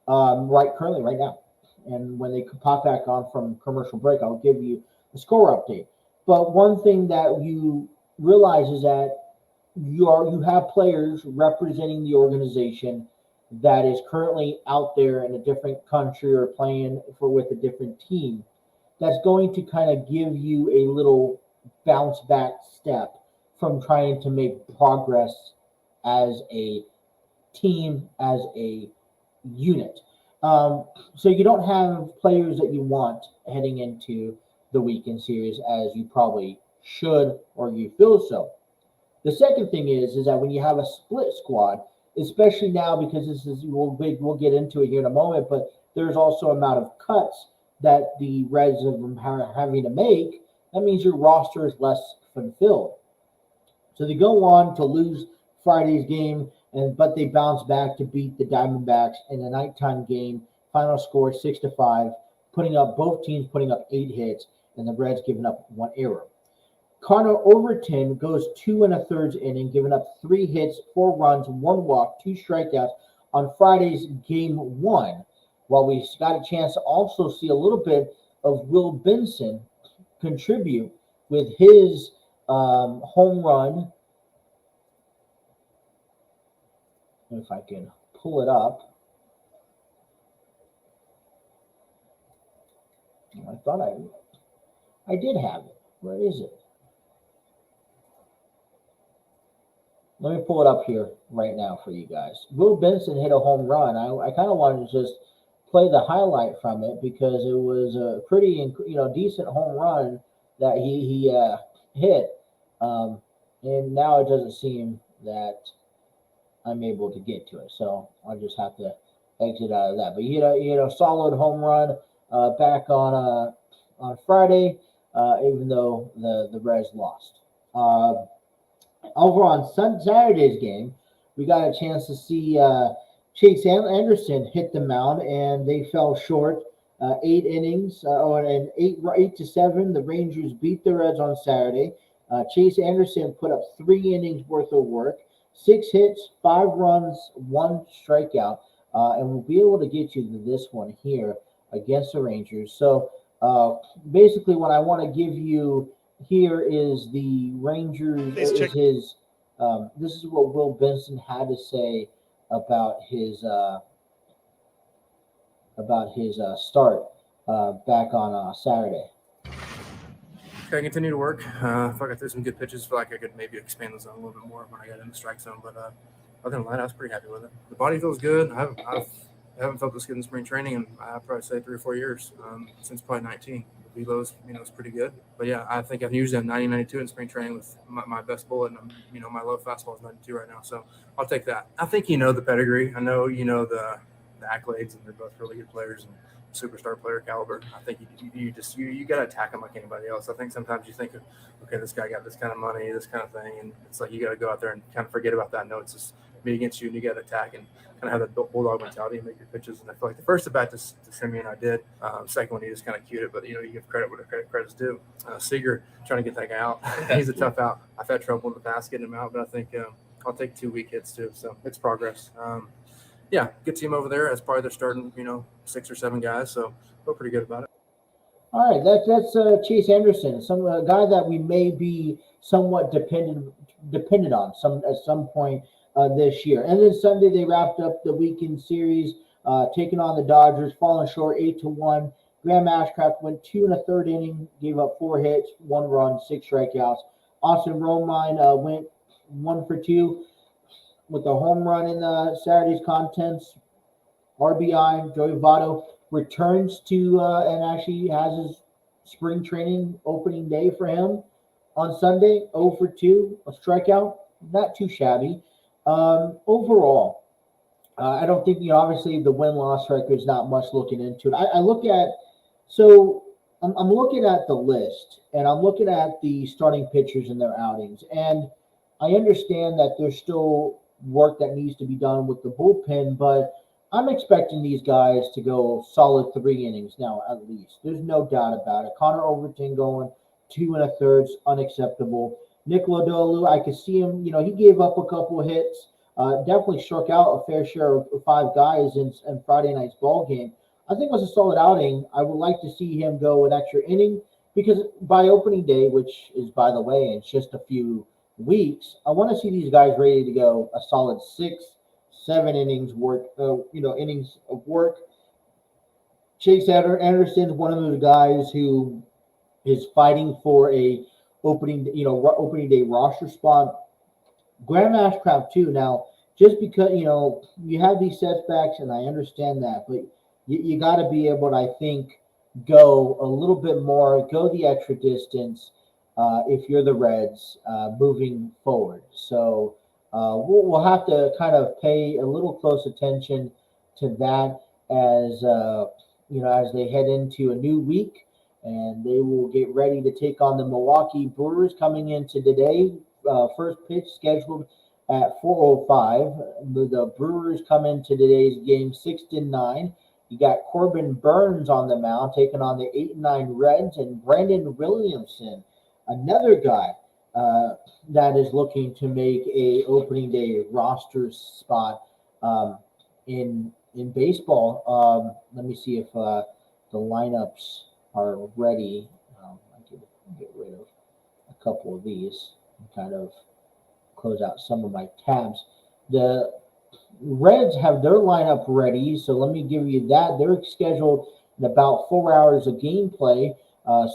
right now. And when they pop back on from commercial break, I'll give you a score update. But one thing that you realize is that you have players representing the organization that is currently out there in a different country or playing with a different team. That's going to kind of give you a little bounce back step from trying to make progress as a team, as a unit. So you don't have players that you want heading into the weekend series as you probably should, or you feel so. The second thing is that when you have a split squad, especially now, because we'll get into it here in a moment, but there's also an amount of cuts that the Reds are having to make. That means your roster is less fulfilled. So they go on to lose Friday's game, but they bounce back to beat the Diamondbacks in a nighttime game. Final score 6-5, both teams putting up 8 hits, and the Reds giving up 1 error. Connor Overton goes 2 1/3 inning, giving up 3 hits, 4 runs, 1 walk, 2 strikeouts on Friday's game 1, while we got a chance to also see a little bit of Will Benson contribute with his home run. If I can pull it up. I thought I did have it. Where is it? Let me pull it up here right now for you guys. Will Benson hit a home run. I kind of wanted to just play the highlight from it because it was a pretty decent home run that he hit. And now it doesn't seem that I'm able to get to it, so I'll just have to exit out of that. But he had a solid home run back on Friday, even though the Reds lost. Over on Saturday's game, we got a chance to see Chase Anderson hit the mound, and they fell short. 8 innings, and 8-7. The Rangers beat the Reds on Saturday. Chase Anderson put up 3 innings worth of work, 6 hits, 5 runs, 1 strikeout, and we'll be able to get you to this one here against the Rangers. So basically, what I want to give you here is the Rangers. This is what Will Benson had to say about his start back on Saturday. I continue to work. I thought I threw some good pitches. Feel like I could maybe expand the zone a little bit more when I got in the strike zone. But other than that, I was pretty happy with it. The body feels good. I haven't felt this good in spring training in I'd probably say 3 or 4 years, since probably 19. The velo's, it's pretty good. But yeah, I think I've usually have 90, 92 in spring training with my best bullet, and my low fastball is 92 right now. So I'll take that. I think the pedigree. I know the accolades, and they're both really good players and superstar player caliber. I think you got to attack them like anybody else. I think sometimes you think, okay, this guy got this kind of money, this kind of thing, and it's like you got to go out there and kind of forget about that. No, it's just me against you, and you got to attack and kind of have that bulldog mentality and make your pitches. And I feel like the first at bat to Simeon I did. Second one he just kind of cued it, but you give credit where credit's due. Seager trying to get that guy out. He's a tough out. I've had trouble in the past getting him out, but I think I'll take 2 weak hits too. So it's progress. Yeah, good team over there. That's probably they're starting, 6 or 7 guys, so feel pretty good about it. All right, that's Chase Anderson, some guy that we may be somewhat dependent on at some point this year. And then Sunday they wrapped up the weekend series, taking on the Dodgers, falling short 8-1. Graham Ashcraft went 2 1/3 inning, gave up 4 hits, 1 run, 6 strikeouts. Austin Romine went 1 for 2. With a home run in Saturday's contents. RBI. Joey Votto returns to and actually has his spring training opening day for him on Sunday. 0 for 2, a strikeout. Not too shabby. Overall, I don't think, obviously the win-loss record is not much looking into it. I'm looking at the list, and I'm looking at the starting pitchers and their outings, and I understand that there's still work that needs to be done with the bullpen, but I'm expecting these guys to go solid 3 innings now at least. There's no doubt about it. Connor Overton going 2 1/3, unacceptable. Nick Lodolo, I could see him, he gave up a couple of hits, definitely struck out a fair share of 5 guys in Friday night's ball game. I think it was a solid outing. I would like to see him go an extra inning because by opening day, which is, by the way, it's just a few weeks, I want to see these guys ready to go a solid 6-7 innings innings of work. Chase Anderson, one of those guys who is fighting for a opening day roster spot. Graham Ashcraft too. Now, just because you have these setbacks, and I understand that, but you got to be able to, I think, go a little bit more, go the extra distance. If you're the Reds moving forward. So we'll have to kind of pay a little close attention to that as they head into a new week, and they will get ready to take on the Milwaukee Brewers coming into today. First pitch scheduled at 4:05. The Brewers come into today's game 6-9. You got Corbin Burns on the mound taking on the 8-9 Reds, and Brandon Williamson, another guy that is looking to make a opening day roster spot in in baseball, let me see if the lineups are ready. I can get rid of a couple of these and kind of close out some of my tabs. The Reds have their lineup ready, so let me give you that. They're scheduled in about 4 hours of gameplay.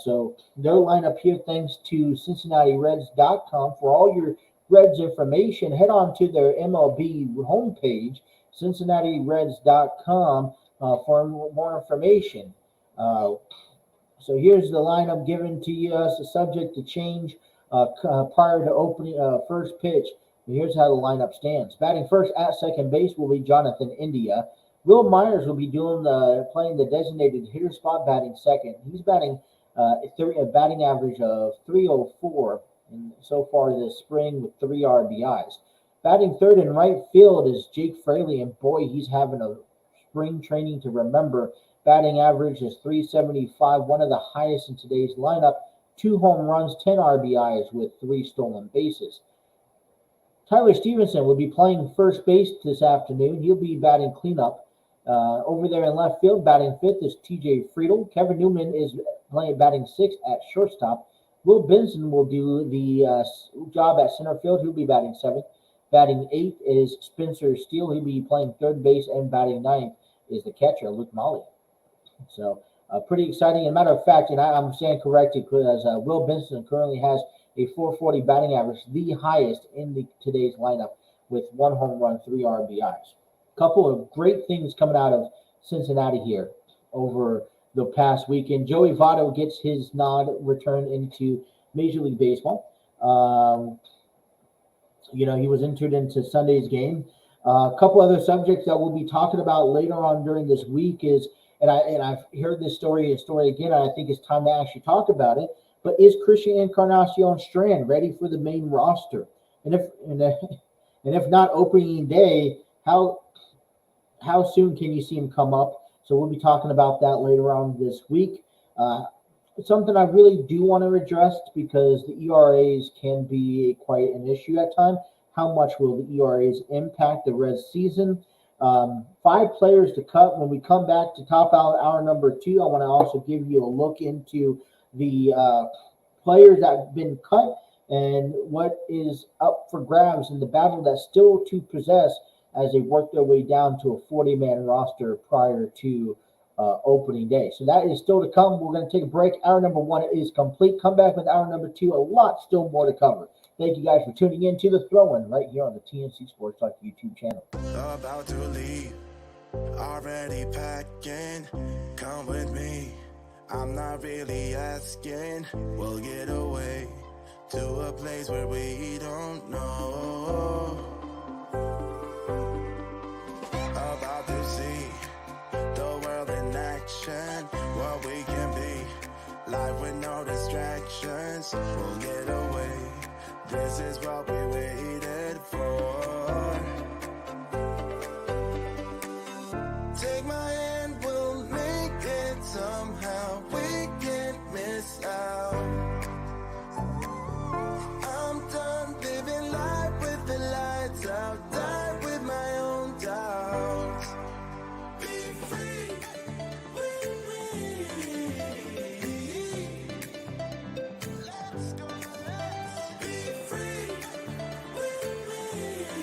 So their lineup here, thanks to CincinnatiReds.com. For all your Reds information, head on to their MLB homepage, CincinnatiReds.com, for more information. So here's the lineup given to you. It's subject to change prior to opening first pitch. And here's how the lineup stands. Batting first at second base will be Jonathan India. Will Myers will be playing the designated hitter spot, batting second. He's batting a batting average of .304 and so far this spring with 3 RBIs. Batting third in right field is Jake Fraley, and boy, he's having a spring training to remember. Batting average is .375, one of the highest in today's lineup. 2 home runs, 10 RBIs with 3 stolen bases. Tyler Stevenson will be playing first base this afternoon. He'll be batting cleanup. Over there in left field, batting fifth is TJ Friedel. Kevin Newman is batting sixth at shortstop. Will Benson will do the job at center field. He'll be batting seventh. Batting eighth is Spencer Steele. He'll be playing third base, and batting ninth is the catcher, Luke Molly. So pretty exciting. As a matter of fact, and I'm saying correctly because Will Benson currently has a .440 batting average, the highest in today's lineup, with 1 home run, 3 RBIs. Couple of great things coming out of Cincinnati here over the past weekend. Joey Votto gets his nod return into Major League Baseball. He was entered into Sunday's game. A couple other subjects that we'll be talking about later on during this week is, and I've heard this story again, and I think it's time to actually talk about it. But is Christian Encarnacion Strand ready for the main roster? And if not opening day, how soon can you see him come up? So we'll be talking about that later on this week. It's something I really do want to address because the ERAs can be quite an issue at times. How much will the ERAs impact the Reds season? 5 players to cut. When we come back to top out hour number 2, I want to also give you a look into the players that have been cut and what is up for grabs in the battle that's still to possess as they work their way down to a 40-man roster prior to opening day. So that is still to come. We're going to take a break. Hour number 1 is complete. Come back with hour number 2. A lot still more to cover. Thank you guys for tuning in to the Throw-In right here on the TNC Sports Talk YouTube channel. About to leave, already packing. Come with me. I'm not really asking. We'll get away to a place where we don't know. About to see the world in action, what we can be. Life with no distractions. We'll get away. This is what we waited for. Take my hand, we'll make it somehow. We can't miss out. I'm done living life with the lights out. Die with my own doubts. Be free with me. Let's go, let's be free with me.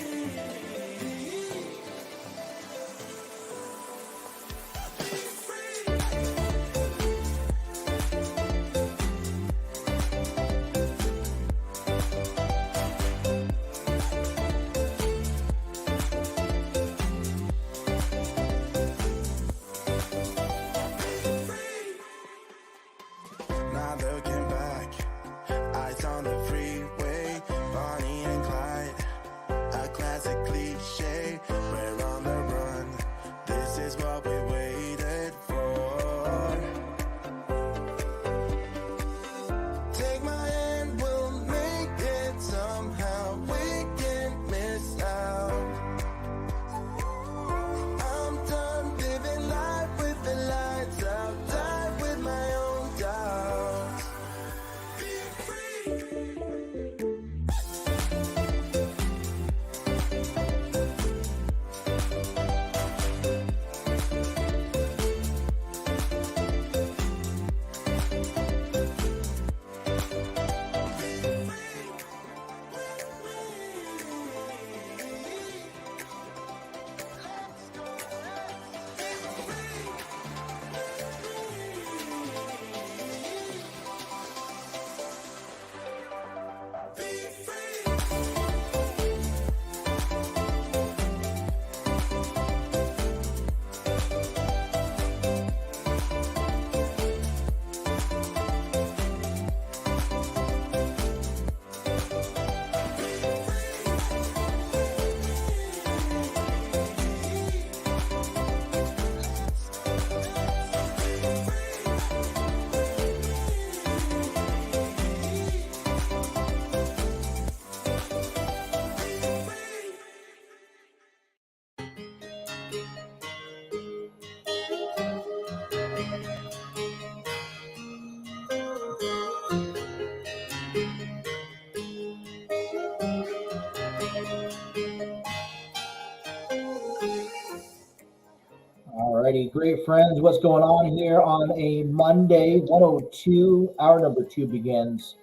righty, great friends. What's going on here on a Monday? 102, hour number 2 begins.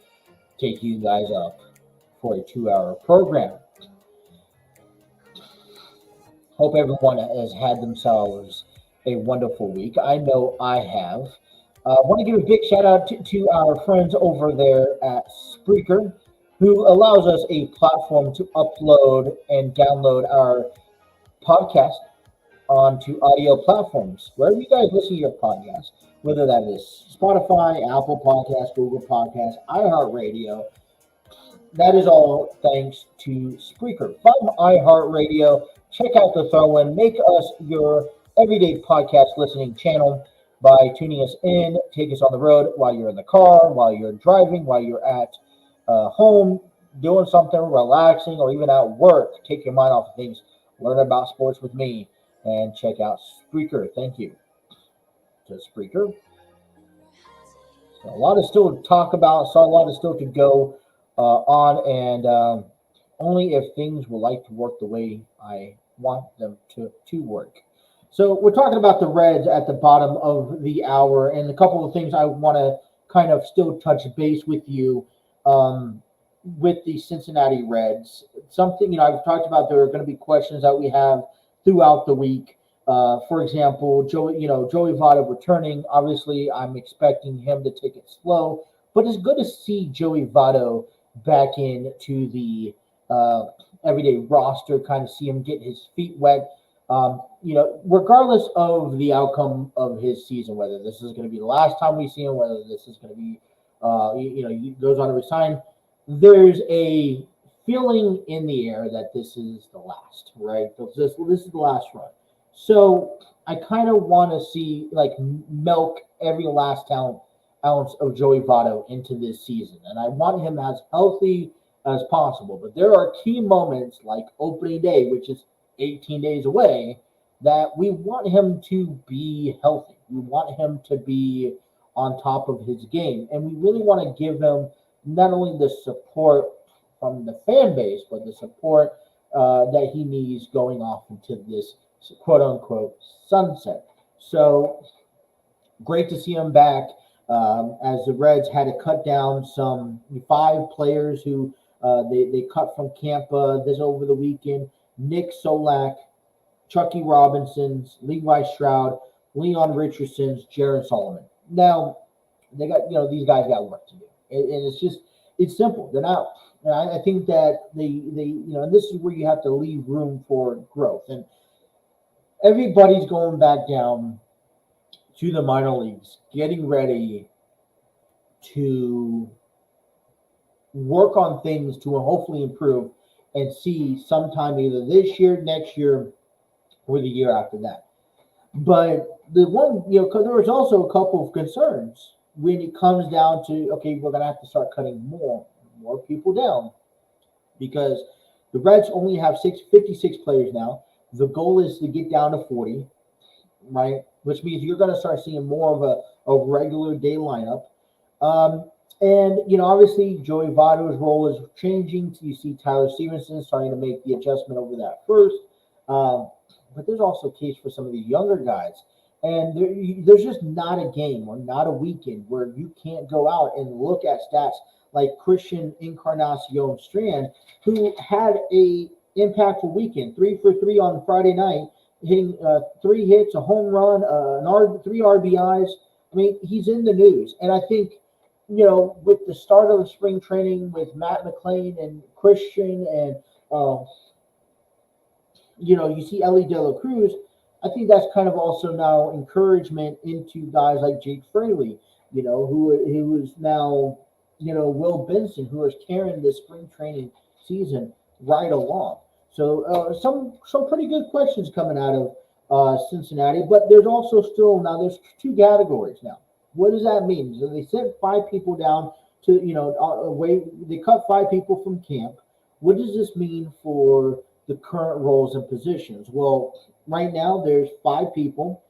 Take you guys up for a 2-hour program. Hope everyone has had themselves a wonderful week. I know I have. I want to give a big shout out to our friends over there at Spreaker, who allows us a platform to upload and download our podcast onto audio platforms, wherever you guys listen to your podcast, whether that is Spotify, Apple Podcasts, Google Podcasts, iHeartRadio. That is all thanks to Spreaker. From iHeartRadio, check out the throw-in. Make us your everyday podcast listening channel by tuning us in. Take us on the road while you're in the car, while you're driving, while you're at home, doing something, relaxing, or even at work. Take your mind off of things. Learn about sports with me and check out Spreaker. Thank you to Spreaker. So a lot is still to talk about, so a lot is still to go on, and only if things will like to work the way I want them to work. So we're talking about the Reds at the bottom of the hour, and a couple of things I want to kind of still touch base with you with the Cincinnati Reds. Something, I've talked about, there are going to be questions that we have throughout the week. For example, Joey Votto returning. Obviously, I'm expecting him to take it slow, but it's good to see Joey Votto back into the everyday roster, kind of see him get his feet wet. Regardless of the outcome of his season, whether this is going to be the last time we see him, whether this is going to be, he goes on to resign, there's a feeling in the air that this is the last, right? This is the last run. So I kind of want to see, milk every last ounce of Joey Votto into this season. And I want him as healthy as possible. But there are key moments like opening day, which is 18 days away, that we want him to be healthy. We want him to be on top of his game. And we really want to give him not only the support from the fan base, but the support that he needs going off into this quote-unquote sunset. So great to see him back, as the Reds had to cut down some 5 players who they cut from camp this over the weekend. Nick Solak, Chucky Robinson's, Levi Stroud, Leon Richardson's, Jared Solomon. Now, they got, these guys got work to do. And it's simple. They're not, I think that they and this is where you have to leave room for growth. And everybody's going back down to the minor leagues, getting ready to work on things to hopefully improve and see sometime either this year, next year, or the year after that. But the one, because there was also a couple of concerns when it comes down to, okay, we're going to have to start cutting more people down, because the Reds only have 56 players now. The goal is to get down to 40, right? Which means you're going to start seeing more of a regular day lineup. And, obviously, Joey Votto's role is changing. You see Tyler Stevenson starting to make the adjustment over that first. But there's also a case for some of the younger guys. And there's just not a game or not a weekend where you can't go out and look at stats like Christian Encarnacion Strand, who had a impactful weekend, 3 for 3 on Friday night, hitting 3 hits, a home run, 3 RBIs. I mean, he's in the news. And I think, with the start of the spring training with Matt McClain and Christian and, you see Ellie De La Cruz, I think that's kind of also now encouragement into guys like Jake Fraley, who is now, Will Benson, who is carrying the spring training season right along. So some pretty good questions coming out of Cincinnati, but there's also there's 2 categories now. What does that mean? So they sent 5 people down to, they cut 5 people from camp. What does this mean for the current roles and positions? Well, right now there's 5 people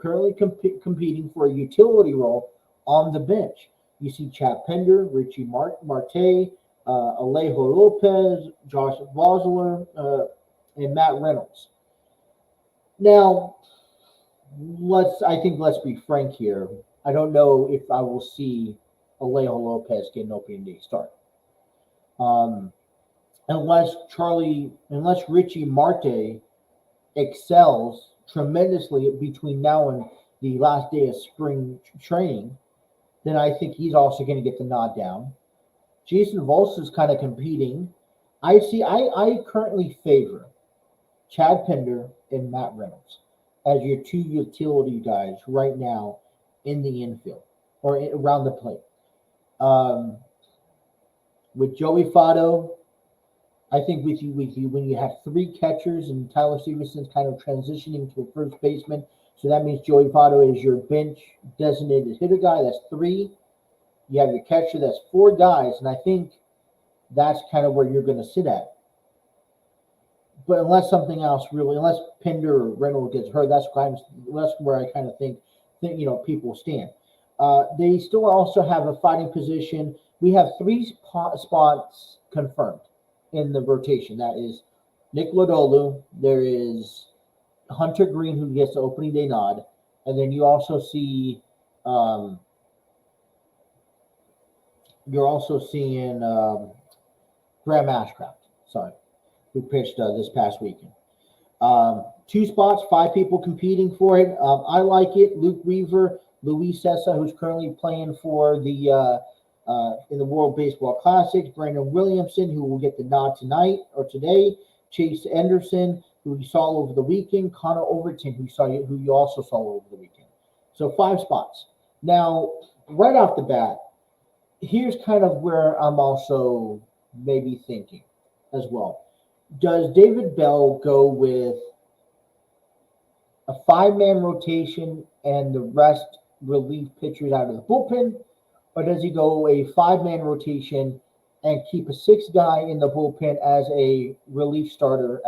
currently competing for a utility role on the bench. You see Chad Pender, Richie Marte, Alejo Lopez, Josh Vosler, and Matt Reynolds. Now, let's be frank here. I don't know if I will see Alejo Lopez get an opening day start. Um, unless Richie Marte excels tremendously between now and the last day of spring training, then I think he's also going to get the nod down. Jason Volz is kind of competing. I currently favor Chad Pinder and Matt Reynolds as your two utility guys right now in the infield or around the plate. With Joey Votto, I think with you when you have three catchers and Tyler Stevenson's kind of transitioning to a first baseman, so that means Joey Votto is your bench designated hitter guy. That's three. You have your catcher. That's four guys, and I think that's kind of where you're going to sit at. But unless something else unless Pinder or Reynolds gets hurt, that's where I kind of think people stand. They still also have a fighting position. We have three spots confirmed in the rotation. That is Nick Lodolo. There is Hunter Green, who gets the opening day nod, and then you also see you're also seeing Graham Ashcraft. Sorry, who pitched this past weekend. Two spots, five people competing for it. I like it. Luke Weaver, Luis Sessa, who's currently playing for the in the World Baseball Classics, Brandon Williamson, who will get the nod tonight or today, Chase Anderson, who you saw over the weekend, Connor Overton, who you also saw over the weekend. So 5 spots. Now, right off the bat, here's kind of where I'm also maybe thinking as well. Does David Bell go with a 5-man rotation and the rest relief pitchers out of the bullpen? Or does he go a 5-man rotation and keep a 6th guy in the bullpen as a relief starter,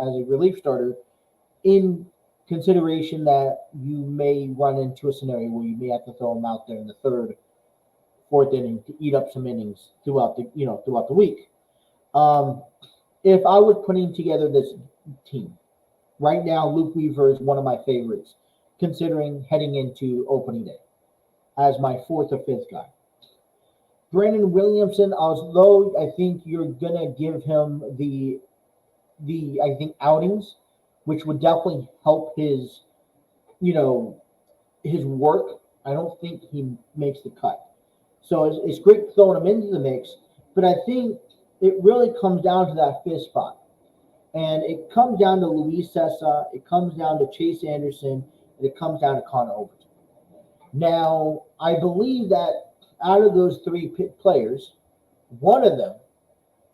in consideration that you may run into a scenario where you may have to throw him out there in the 3rd, 4th inning to eat up some innings throughout the week. If I was putting together this team, right now Luke Weaver is one of my favorites, considering heading into opening day as my 4th or 5th guy. Brandon Williamson, although I think you're gonna give him the outings, which would definitely help his work. I don't think he makes the cut. So it's great throwing him into the mix, but I think it really comes down to that 5th spot. And it comes down to Luis Sessa, it comes down to Chase Anderson, and it comes down to Connor Overton. Now, I believe that out of those 3 players, one of them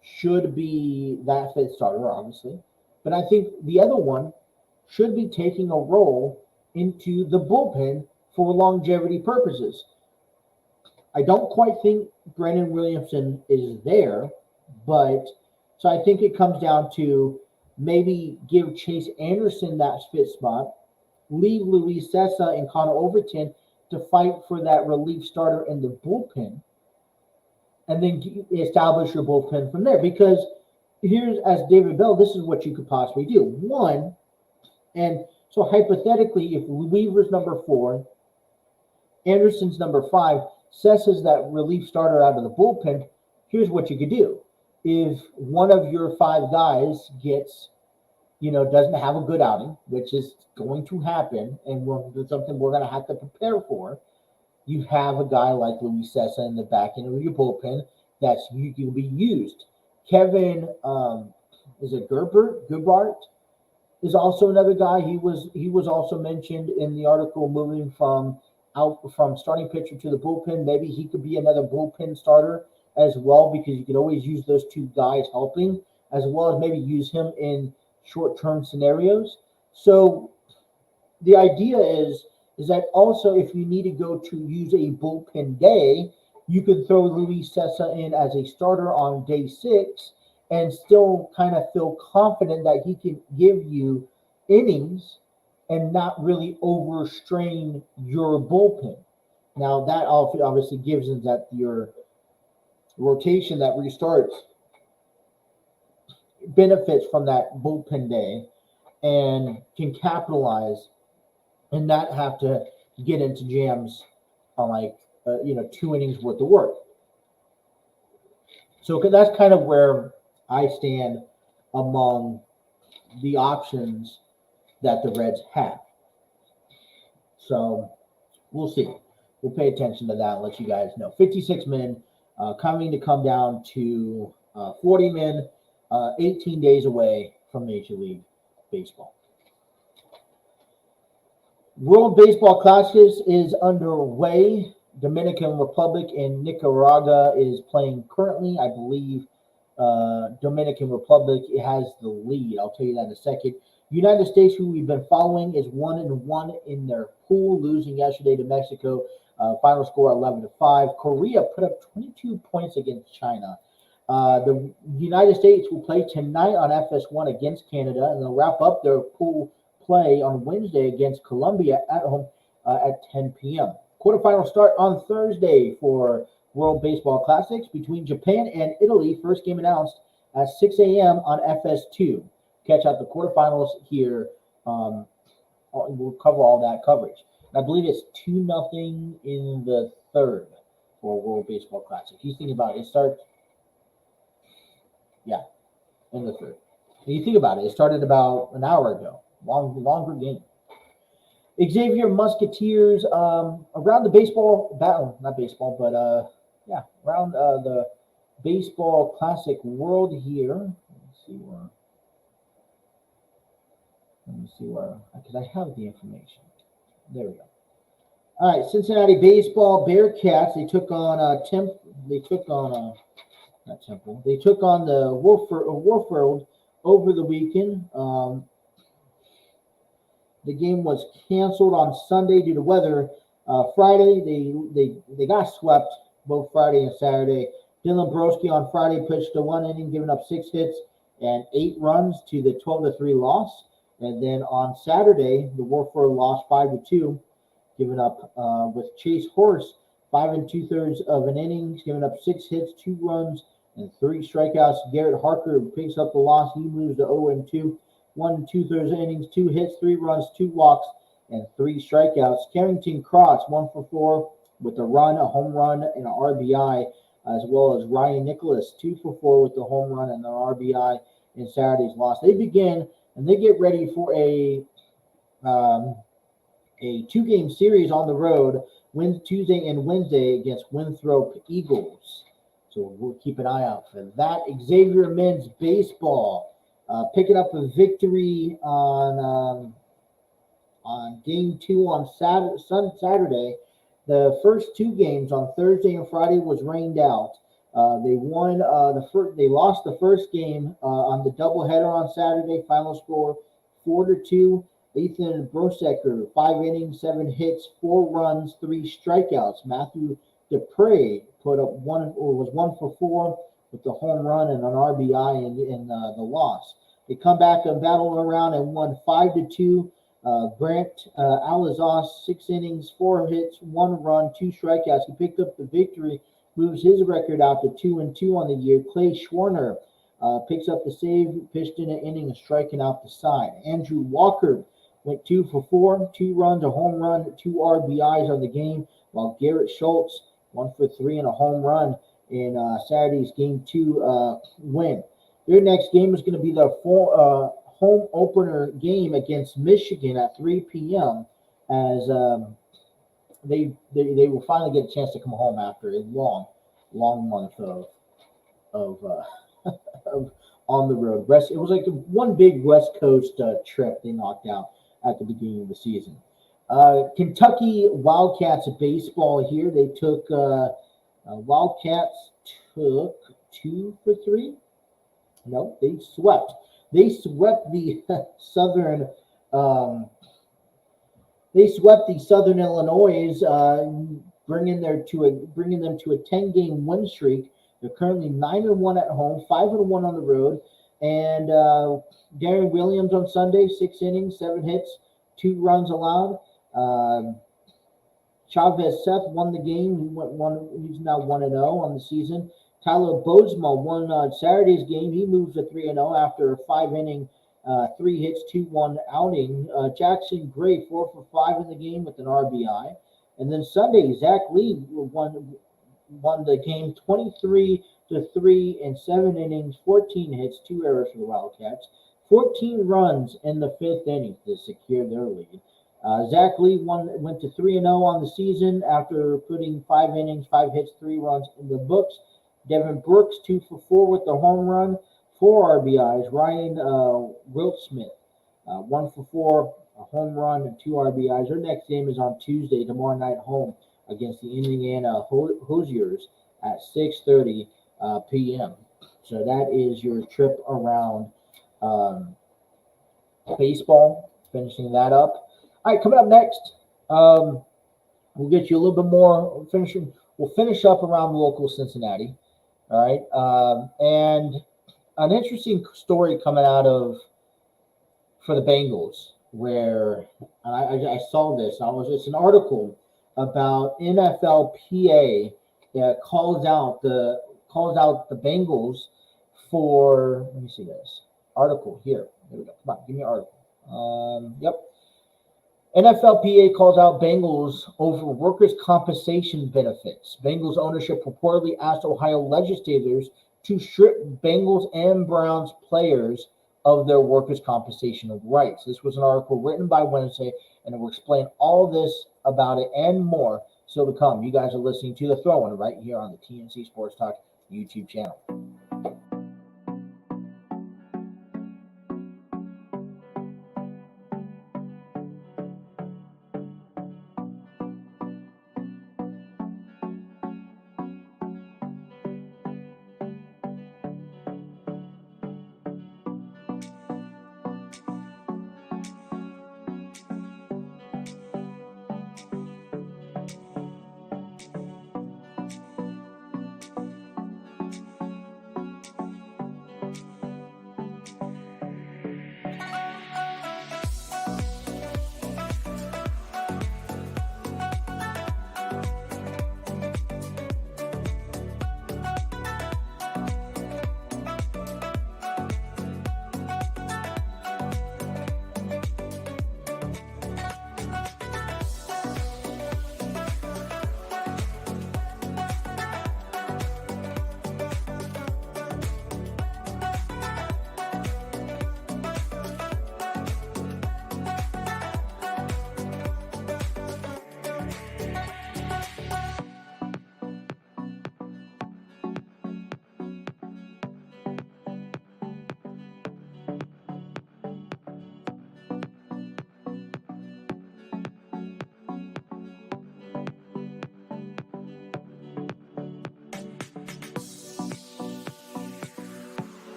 should be that 5th starter, obviously. But I think the other one should be taking a role into the bullpen for longevity purposes. I don't quite think Brandon Williamson is there, but so I think it comes down to maybe give Chase Anderson that 5th spot, leave Luis Sessa and Connor Overton to fight for that relief starter in the bullpen, and then establish your bullpen from there. Because here's, as David Bell, this is what you could possibly do. One, and so hypothetically, if Weaver's number 4, Anderson's number 5, Sessa's that relief starter out of the bullpen, here's what you could do. If one of your 5 guys gets, doesn't have a good outing, which is going to happen, and it's something we're going to have to prepare for, you have a guy like Luis Sessa in the back end of your bullpen that's you can be used. Kevin, is it Gerbart is also another guy. He was also mentioned in the article, moving from starting pitcher to the bullpen. Maybe he could be another bullpen starter as well, because you could always use those 2 guys helping, as well as maybe use him in short-term scenarios. So the idea is that also if you need to go to use a bullpen day, you could throw Luis Sessa in as a starter on day 6 and still kind of feel confident that he can give you innings and not really overstrain your bullpen. Now that obviously gives us that your rotation that restarts benefits from that bullpen day and can capitalize and not have to get into jams on like 2 innings worth of work. So that's kind of where I stand among the options that the Reds have. So we'll see. We'll pay attention to that and let you guys know. 56 men coming to come down to 40 men, 18 days away from Major League Baseball. World Baseball Classics is underway. Dominican Republic and Nicaragua is playing currently. I believe Dominican Republic has the lead. I'll tell you that in a second. United States, who we've been following, is 1-1 in their pool, losing yesterday to Mexico. Final score 11-5. Korea put up 22 points against China. The United States will play tonight on FS1 against Canada, and they'll wrap up their pool play on Wednesday against Colombia at home at 10 p.m. Quarterfinals start on Thursday for World Baseball Classics between Japan and Italy. First game announced at 6 a.m. on FS2. Catch out the quarterfinals here. We'll cover all that coverage. I believe it's 2-0 in the third for World Baseball Classic. You think about it, it starts, in the third. And you think about it, it started about an hour ago. Longer game. Xavier Musketeers around the baseball battle, not baseball, but around the baseball classic world here. Let me see where, because I have the information. There we go. All right, Cincinnati baseball Bearcats. They took on They took on the Warfield over the weekend. The game was canceled on Sunday due to weather. Friday, they got swept both Friday and Saturday. Dylan Broski on Friday pitched a 1 inning, giving up 6 hits and 8 runs to the 12-3 loss. And then on Saturday, the Warfield lost 5-2, giving up with Chase Horse 5 2/3 of an innings, giving up 6 hits, 2 runs, and 3 strikeouts. Garrett Harker picks up the loss. He moves to 0-2. 1 2/3 innings, 2 hits, 3 runs, 2 walks, and 3 strikeouts. Carrington Cross 1 for 4 with a run, a home run, and an RBI, as well as Ryan Nicholas 2 for 4 with the home run and an RBI in Saturday's loss. They begin and they get ready for a 2-game series on the road, Tuesday and Wednesday against Winthrop Eagles. So we'll keep an eye out for that. Xavier men's baseball picking up a victory on game 2 on Saturday. The first 2 games on Thursday and Friday was rained out. They won they lost the first game on the doubleheader on Saturday. Final score 4-2. Ethan Brosecker, 5 innings, 7 hits, 4 runs, 3 strikeouts. Matthew Dupre was 1 for 4 with the home run and an RBI in the loss. They come back and battle around and won 5-2. Brent Alazos, 6 innings, 4 hits, 1 run, 2 strikeouts. He picked up the victory, moves his record out to 2-2 on the year. Clay Schwerner picks up the save, pitched in an inning, and striking out the side. Andrew Walker went 2 for 4, 2 runs, a home run, 2 RBIs on the game, while Garrett Schultz 1 for 3 and a home run in Saturday's game 2 win. Their next game is going to be the home opener game against Michigan at 3 p.m. as they will finally get a chance to come home after a long month of on the road. It was like one big West Coast trip they knocked out at the beginning of the season. Kentucky Wildcats baseball here. They took Wildcats took 2 for 3. No, they swept. They swept the Southern. They swept the Southern Illinois, bringing them to a 10-game win streak. They're currently 9-1 at home, 5-1 on the road. And Darren Williams on Sunday, 6 innings, 7 hits, 2 runs allowed. Chavez Seth won the game. He's now 1-0 on the season. Tyler Bodesma won Saturday's game. He moves to 3-0 after a 5-inning 3 hits, 2-1 outing. Jackson Gray 4 for 5 in the game with an RBI. And then Sunday, Zach Lee won the game 23-3 in 7 innings, 14 hits, 2 errors for the Wildcats, 14 runs in the 5th inning to secure their lead. Zach Lee went to 3-0 on the season after putting 5 innings, 5 hits, 3 runs in the books. Devin Brooks 2 for 4 with the home run, 4 RBIs. Ryan Wiltsmith 1 for 4, a home run and 2 RBIs. Our next game is on Tuesday, tomorrow night, home against the Indiana Hoosiers at 6:30 p.m. So that is your trip around baseball. Finishing that up. All right, coming up next, we'll get you a little bit more. We'll finish up around local Cincinnati. All right, and an interesting story coming out of for the Bengals, where I saw this. It's an article about NFLPA that calls out the Bengals for. Let me see this article here. There we go. Come on, give me an article. Yep. NFLPA calls out Bengals over workers' compensation benefits. Bengals ownership reportedly asked Ohio legislators to strip Bengals and Browns players of their workers' compensation rights. This was an article written by Wednesday, and it will explain all this about it and more still to come. You guys are listening to The Throw-In right here on the TNC Sports Talk YouTube channel.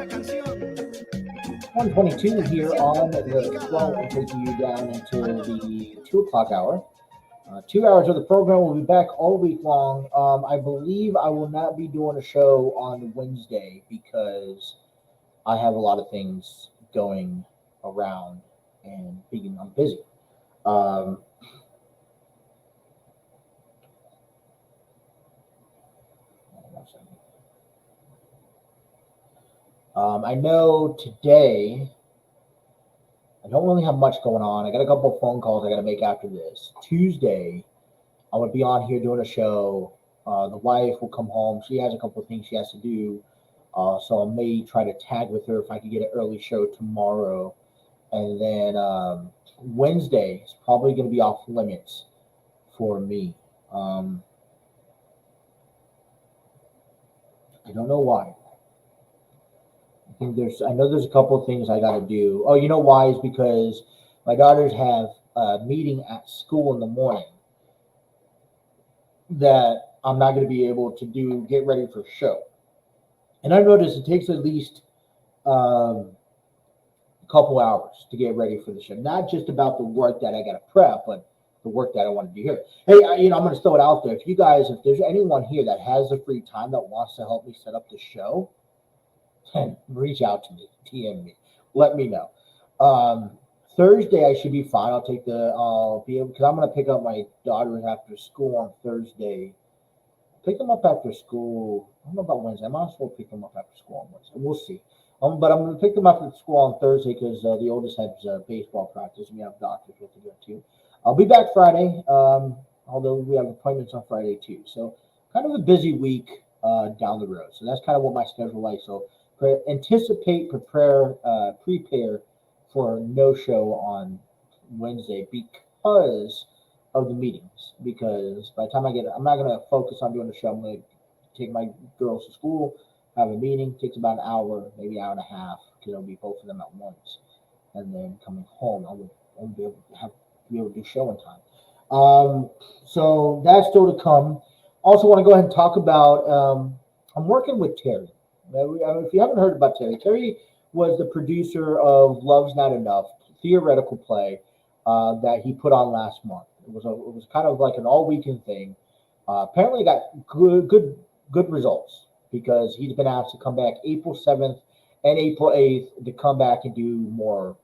122 here on the 12 and taking you down until the 2 o'clock hour. 2 hours of the program. Will be back all week long. I believe I will not be doing a show on Wednesday because I have a lot of things going around and I'm busy. I know today I don't really have much going on. I got a couple of phone calls I got to make after this. Tuesday, I would be on here doing a show. The wife will come home. She has a couple of things she has to do. So I may try to tag with her if I could get an early show tomorrow. And then Wednesday is probably going to be off limits for me. I don't know why. I know there's a couple of things I got to do. Oh, you know why? Is because my daughters have a meeting at school in the morning that I'm not going to be able to get ready for show. And I noticed it takes at least a couple hours to get ready for the show. Not just about the work that I got to prep, but the work that I want to do here. Hey, I'm going to throw it out there. If there's anyone here that has the free time that wants to help me set up the show, reach out to me, DM me, let me know. Thursday I should be fine. I'll be able because I'm gonna pick up my daughters after school on Thursday. Pick them up after school. I don't know about Wednesday. I might as well pick them up after school on Wednesday. We'll see. But I'm gonna pick them up at school on Thursday because the oldest has baseball practice and we have doctors we have to go to. I'll be back Friday. Although we have appointments on Friday too. So kind of a busy week down the road. So that's kind of what my schedule like. So prepare for no show on Wednesday because of the meetings. Because by the time I'm not going to focus on doing the show. I'm going to take my girls to school, have a meeting. It takes about an hour, maybe an hour and a half, because it'll be both of them at once. And then coming home, I won't be able to do show in time. So that's still to come. Also want to go ahead and talk about, I'm working with Terry. If you haven't heard about Terry was the producer of Love's Not Enough, theoretical play that he put on last month. It was kind of like an all-weekend thing. Apparently got good results because he's been asked to come back April 7th and April 8th to come back and do more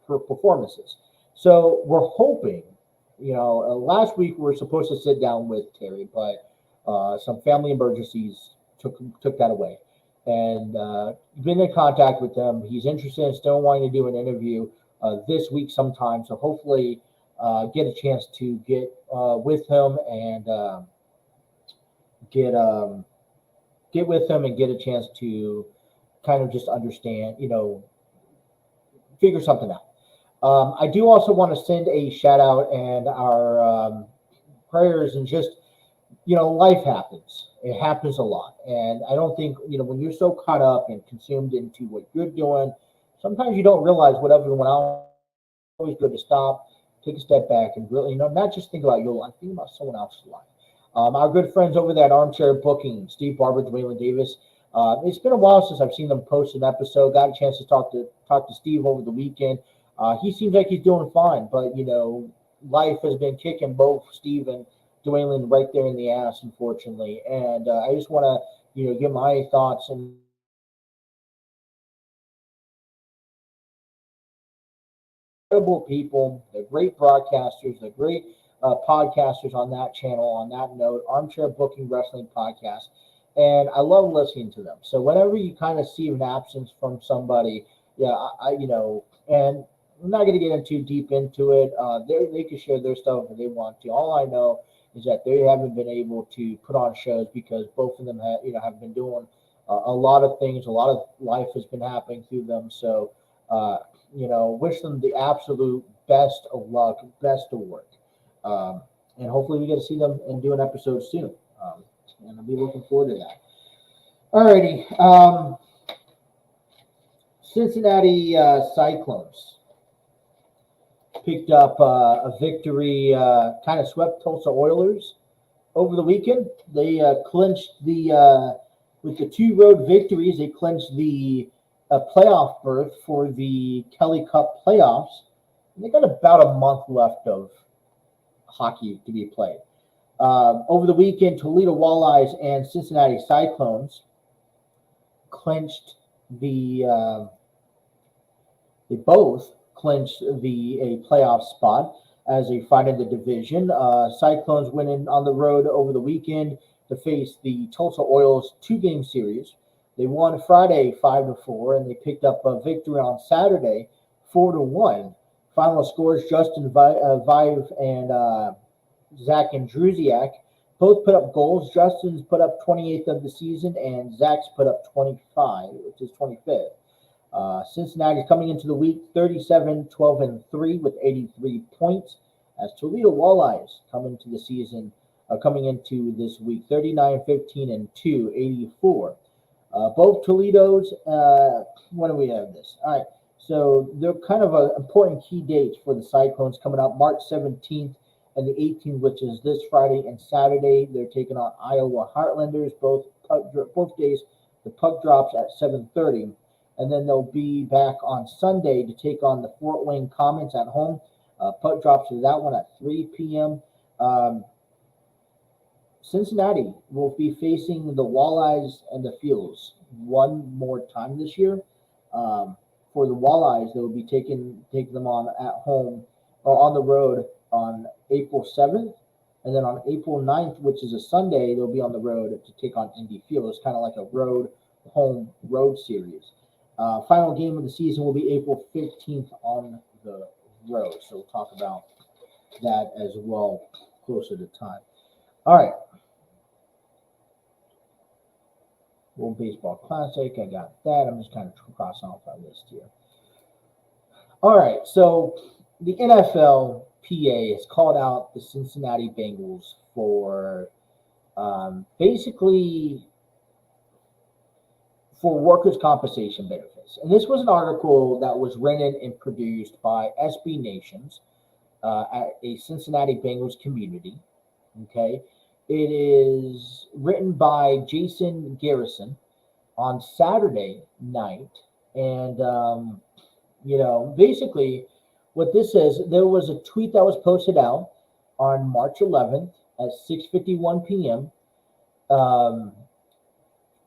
performances. So we're hoping, last week we were supposed to sit down with Terry, but some family emergencies took that away. And been in contact with him. He's interested in still wanting to do an interview this week sometime. So hopefully get a chance to get with him and get with him and get a chance to kind of just understand, figure something out. I do also want to send a shout out and our prayers and just, life happens. It happens a lot. And I don't think, when you're so caught up and consumed into what you're doing, sometimes you don't realize what everyone else is. Always good to stop, take a step back and really, not just think about your life, think about someone else's life. Our good friends over there at Armchair Booking, Steve Barber, Dwayne Davis. It's been a while since I've seen them post an episode. Got a chance to talk to Steve over the weekend. He seems like he's doing fine, but life has been kicking both Steve and Dwayne right there in the ass, unfortunately. And I just want to, give my thoughts and incredible people. They're great broadcasters. They're great podcasters on that channel. On that note, Armchair Booking Wrestling Podcast. And I love listening to them. So whenever you kind of see an absence from somebody, and I'm not going to get too deep into it. They can share their stuff if they want to. All I know is that they haven't been able to put on shows because both of them have been doing a lot of things. A lot of life has been happening through them. So, wish them the absolute best of luck, best of work. And hopefully we get to see them and do an episode soon. And I'll be looking forward to that. Alrighty. Cincinnati Cyclones picked up a victory, kind of swept Tulsa Oilers over the weekend. They clinched with the 2 road victories, they clinched the a playoff berth for the Kelly Cup playoffs. And they got about a month left of hockey to be played. Over the weekend, Toledo Walleyes and Cincinnati Cyclones clinched they both clinched a playoff spot as they fight in the division. Cyclones went in on the road over the weekend to face the Tulsa Oilers 2-game series. They won Friday 5-4, and they picked up a victory on Saturday 4-1. Final scores: Justin Vive and Zach Andrusiak both put up goals. Justin's put up 28th of the season, and Zach's put up 25, which is 25th. Cincinnati coming into the week 37-12-3 with 83 points, as Toledo Walleyes coming into this week 39-15-2, 84. Both Toledo's, when do we have this? All right, so they're kind of important key dates for the Cyclones coming up. March 17th and the 18th, which is this Friday and Saturday. They're taking on Iowa Heartlanders. Both days, the puck drops at 7:30. And then they'll be back on Sunday to take on the Fort Wayne Comets at home. Puck drops to that one at 3 p.m. Cincinnati will be facing the Walleyes and the Fields one more time this year. For the Walleyes, they will be taking them on at home or on the road on April 7th. And then on April 9th, which is a Sunday, they'll be on the road to take on Indy Field. It's kind of like a home-road series. Final game of the season will be April 15th on the road. So we'll talk about that as well closer to time. All right. World Baseball Classic. I got that. I'm just kind of crossing off our list here. All right. So the NFLPA has called out the Cincinnati Bengals for basically for workers' compensation benefits. And this was an article that was written and produced by SB Nations at a Cincinnati Bengals community. Okay. It is written by Jason Garrison on Saturday night. And, basically what this says, there was a tweet that was posted out on March 11th at 6:51 p.m.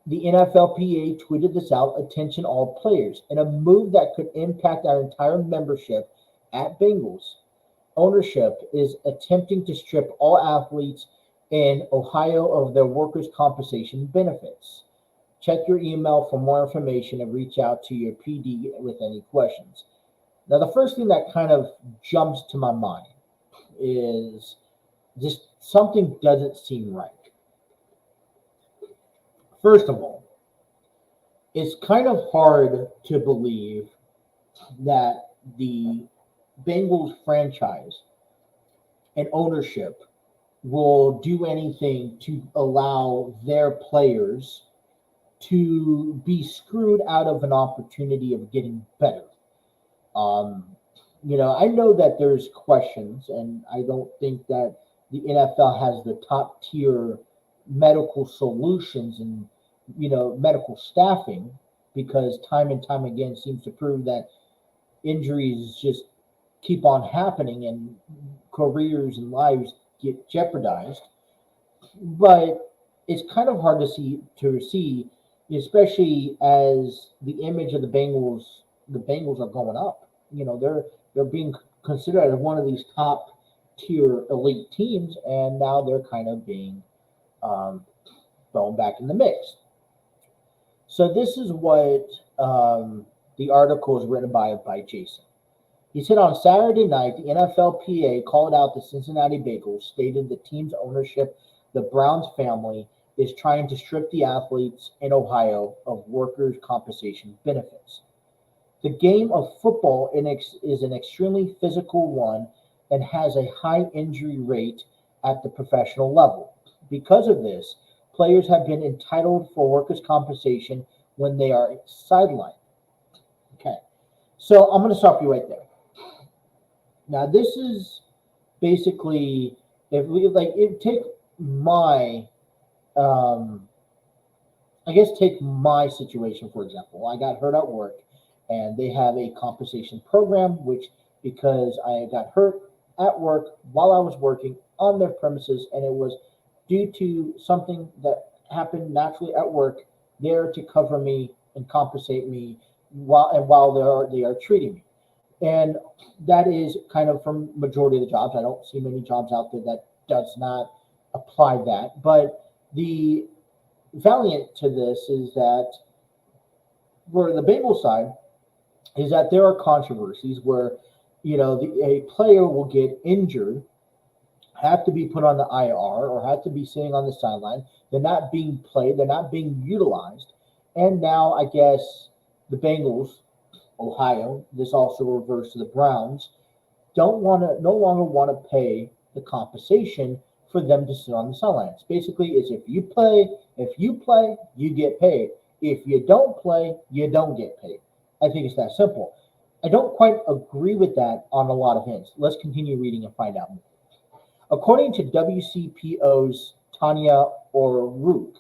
The NFLPA tweeted this out: "Attention all players. In a move that could impact our entire membership at Bengals, ownership is attempting to strip all athletes in Ohio of their workers' compensation benefits. Check your email for more information and reach out to your PD with any questions." Now, the first thing that kind of jumps to my mind is just something doesn't seem right. First of all, it's kind of hard to believe that the Bengals franchise and ownership will do anything to allow their players to be screwed out of an opportunity of getting better. I know that there's questions, and I don't think that the NFL has the top tier medical solutions and medical staffing, because time and time again seems to prove that injuries just keep on happening and careers and lives get jeopardized. But it's kind of hard to see, especially as the image of the Bengals are going up. They're being considered as one of these top tier elite teams, and now they're kind of being thrown back in the mix. So this is what the article is written by Jason. He said, on Saturday night, the NFLPA called out the Cincinnati Bengals, stated the team's ownership, the Browns family, is trying to strip the athletes in Ohio of workers' compensation benefits. The game of football is an extremely physical one and has a high injury rate at the professional level. Because of this, players have been entitled for workers' compensation when they are sidelined. Okay, so I'm going to stop you right there. Now, this is basically, if we take my I guess take my situation, for example. I got hurt at work, and they have a compensation program, which because I got hurt at work while I was working on their premises, and it was due to something that happened naturally at work, there to cover me and compensate me while they are treating me. And that is kind of from majority of the jobs. I don't see many jobs out there that does not apply that. But the valiant to this is that for the Bengals side is that there are controversies where a player will get injured, have to be put on the IR, or have to be sitting on the sideline. They're not being played. They're not being utilized. And now I guess the Bengals, Ohio, this also reverts to the Browns, no longer want to pay the compensation for them to sit on the sidelines. Basically, it's if you play, you get paid. If you don't play, you don't get paid. I think it's that simple. I don't quite agree with that on a lot of ends. Let's continue reading and find out more. According to WCPO's Tanya O'Rourke,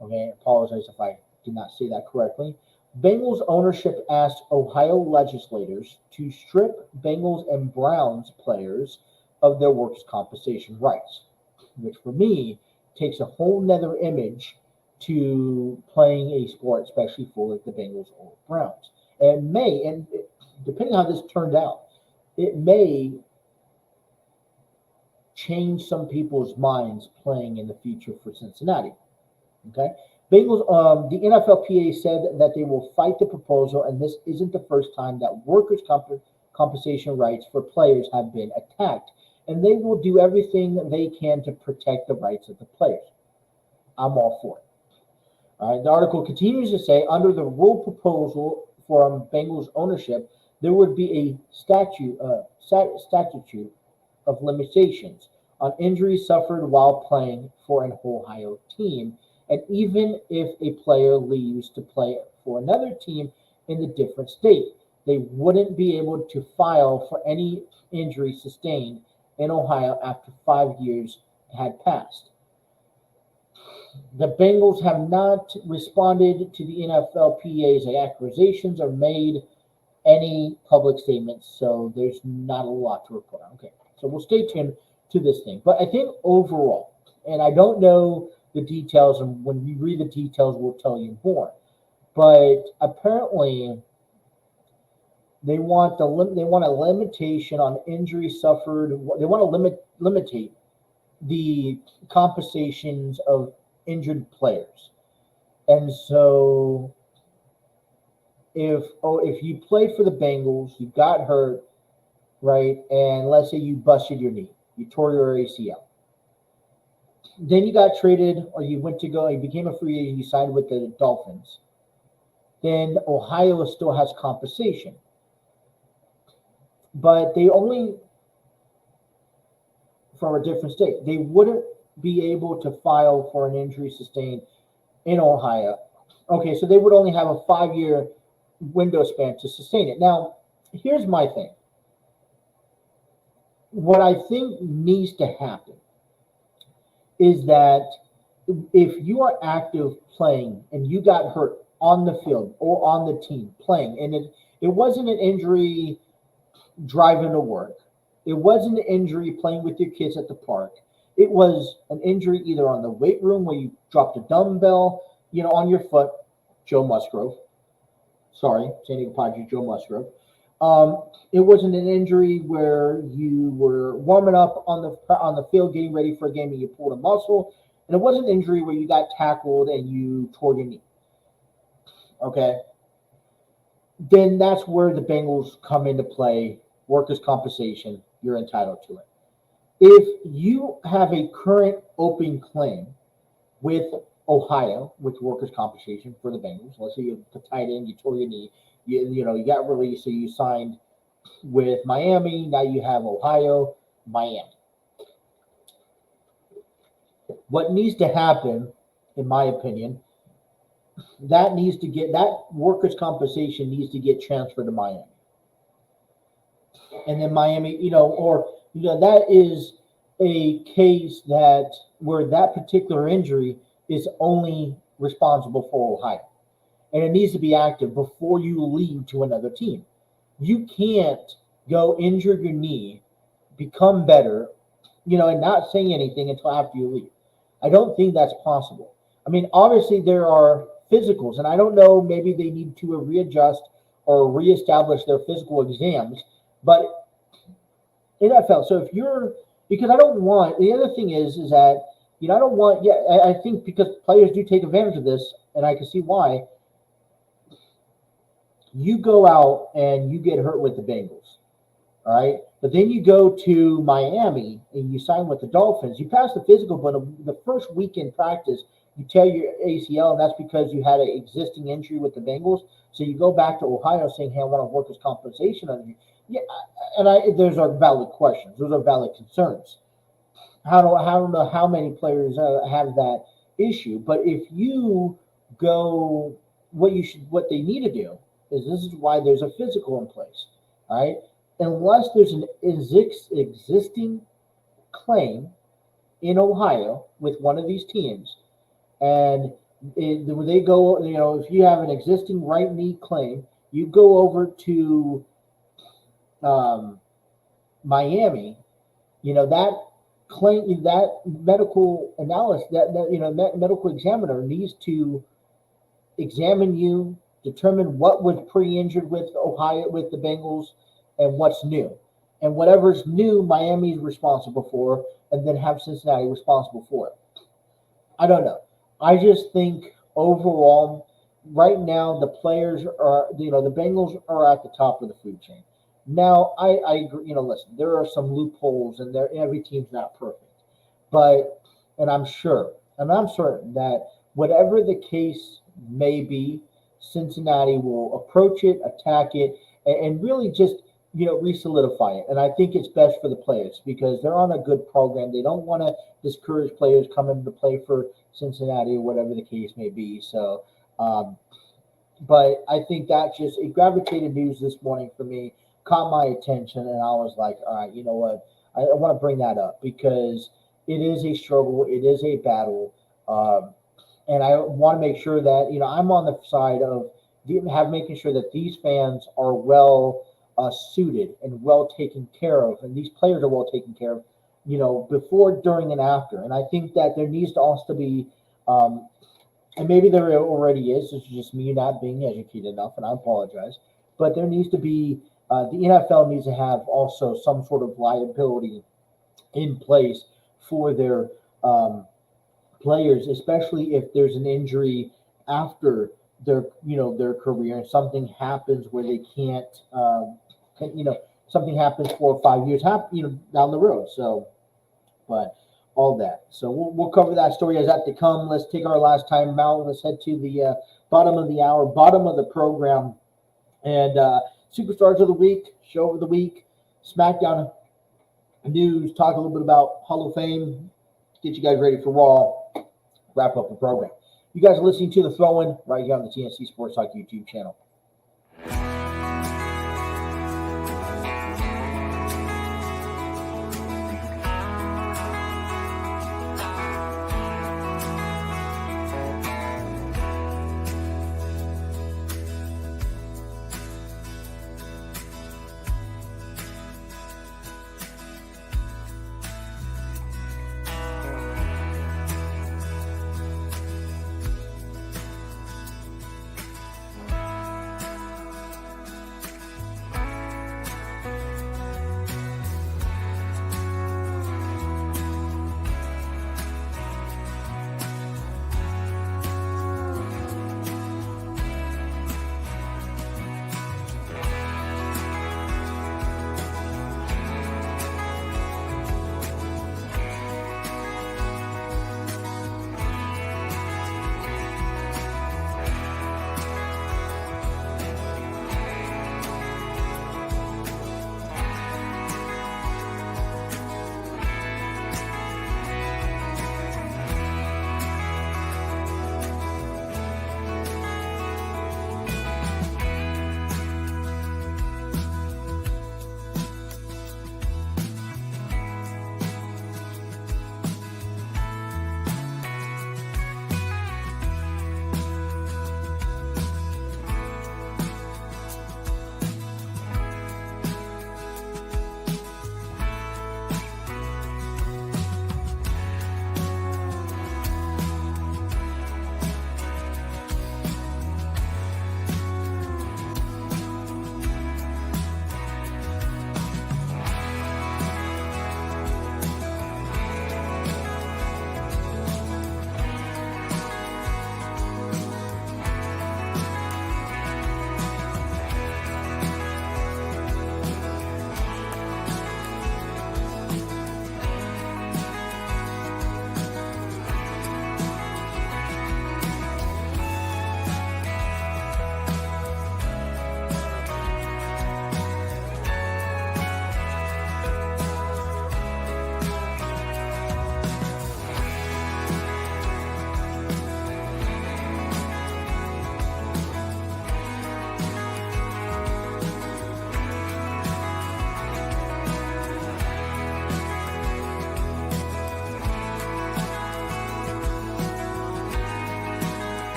okay, I apologize if I did not say that correctly, Bengals ownership asked Ohio legislators to strip Bengals and Browns players of their workers' compensation rights, which for me takes a whole nother image to playing a sport, especially for like the Bengals or Browns. And depending on how this turned out, it may change some people's minds playing in the future for Cincinnati. Okay. Bengals, the NFLPA said that they will fight the proposal, and this isn't the first time that workers' compensation rights for players have been attacked, and they will do everything they can to protect the rights of the players. I'm all for it. All right, the article continues to say, under the rule proposal from Bengals ownership, there would be a statute of limitations on injuries suffered while playing for an Ohio team. And even if a player leaves to play for another team in a different state, they wouldn't be able to file for any injury sustained in Ohio after 5 years had passed. The Bengals have not responded to the NFLPA's accusations or made any public statements, so there's not a lot to report on. Okay, so we'll stay tuned to this thing. But I think overall, and I don't know the details, and when we read the details, we'll tell you more. But apparently, they want a limitation on injuries suffered. They want to limit the compensations of injured players. And so, if you play for the Bengals, you got hurt, right? And let's say you busted your knee, you tore your ACL. Then you got traded, or you became a free agent, you signed with the Dolphins. Then Ohio still has compensation. But they only, from a different state, they wouldn't be able to file for an injury sustained in Ohio. Okay, so they would only have a 5-year window span to sustain it. Now, here's my thing. What I think needs to happen is that if you are active playing and you got hurt on the field or on the team playing, and it wasn't an injury driving to work, it wasn't an injury playing with your kids at the park, it was an injury either on the weight room where you dropped a dumbbell, on your foot, Joe Musgrove. Sorry, San Diego Padres, Joe Musgrove. It wasn't an injury where you were warming up on the field, getting ready for a game, and you pulled a muscle. And it wasn't an injury where you got tackled and you tore your knee. Okay? Then that's where the Bengals come into play. Workers' compensation, you're entitled to it. If you have a current open claim with Ohio, with workers' compensation for the Bengals, let's say you're the tight end, you tore your knee, you got released, so you signed with Miami. Now you have Ohio, Miami. What needs to happen, in my opinion, that workers' compensation needs to get transferred to Miami. And then Miami, that is a case where that particular injury is only responsible for Ohio. And it needs to be active before you leave to another team. You can't go injure your knee, become better, and not say anything until after you leave. I don't think that's possible. I mean, obviously there are physicals, and I don't know, maybe they need to readjust or reestablish their physical exams, but NFL. So because I don't want, the other thing is that, I don't want, I think because players do take advantage of this, and I can see why. You go out and you get hurt with the Bengals, all right? But then you go to Miami and you sign with the Dolphins. You pass the physical, but the first week in practice, you tear your ACL, and that's because you had an existing injury with the Bengals. So you go back to Ohio saying, hey, I want to workers' compensation on you. Yeah, and those are valid questions. Those are valid concerns. I don't know how many players have that issue. But if you go, what they need to do is, this is why there's a physical in place, all right? Unless there's an existing claim in Ohio with one of these teams, and they go, if you have an existing right knee claim, you go over to Miami, that claim, that medical analysis, that medical examiner needs to examine you, determine what was pre-injured with Ohio, with the Bengals, and what's new. And whatever's new, Miami's responsible for, and then have Cincinnati responsible for it. I don't know. I just think overall, right now, the players are, the Bengals are at the top of the food chain. Now, I agree, listen, there are some loopholes, and every team's not perfect. And I'm certain that whatever the case may be, Cincinnati will approach it, attack it, and really just, re-solidify it. And I think it's best for the players because they're on a good program. They don't want to discourage players coming to play for Cincinnati or whatever the case may be. So, but I think that it gravitated news this morning for me, caught my attention, and I was like, all right, you know what? I want to bring that up because it is a struggle. It is a battle. And I want to make sure that, I'm on the side of making sure that these fans are well suited and well taken care of, and these players are well taken care of, before, during, and after. And I think that there needs to also be, and maybe there already is, it's just me not being educated enough, and I apologize, but there needs to be, the NFL needs to have also some sort of liability in place for their players, especially if there's an injury after their career and something happens where they can't, something happens 4 or 5 years, down the road. So, but all that. So we'll cover that story as that to come. Let's take our last time out. Let's head to the bottom of the hour, bottom of the program, and Superstars of the Week, Show of the Week, SmackDown news, talk a little bit about Hall of Fame, get you guys ready for Raw, wrap up the program. You guys are listening to The Throw-In right here on the TNC Sports Talk YouTube channel.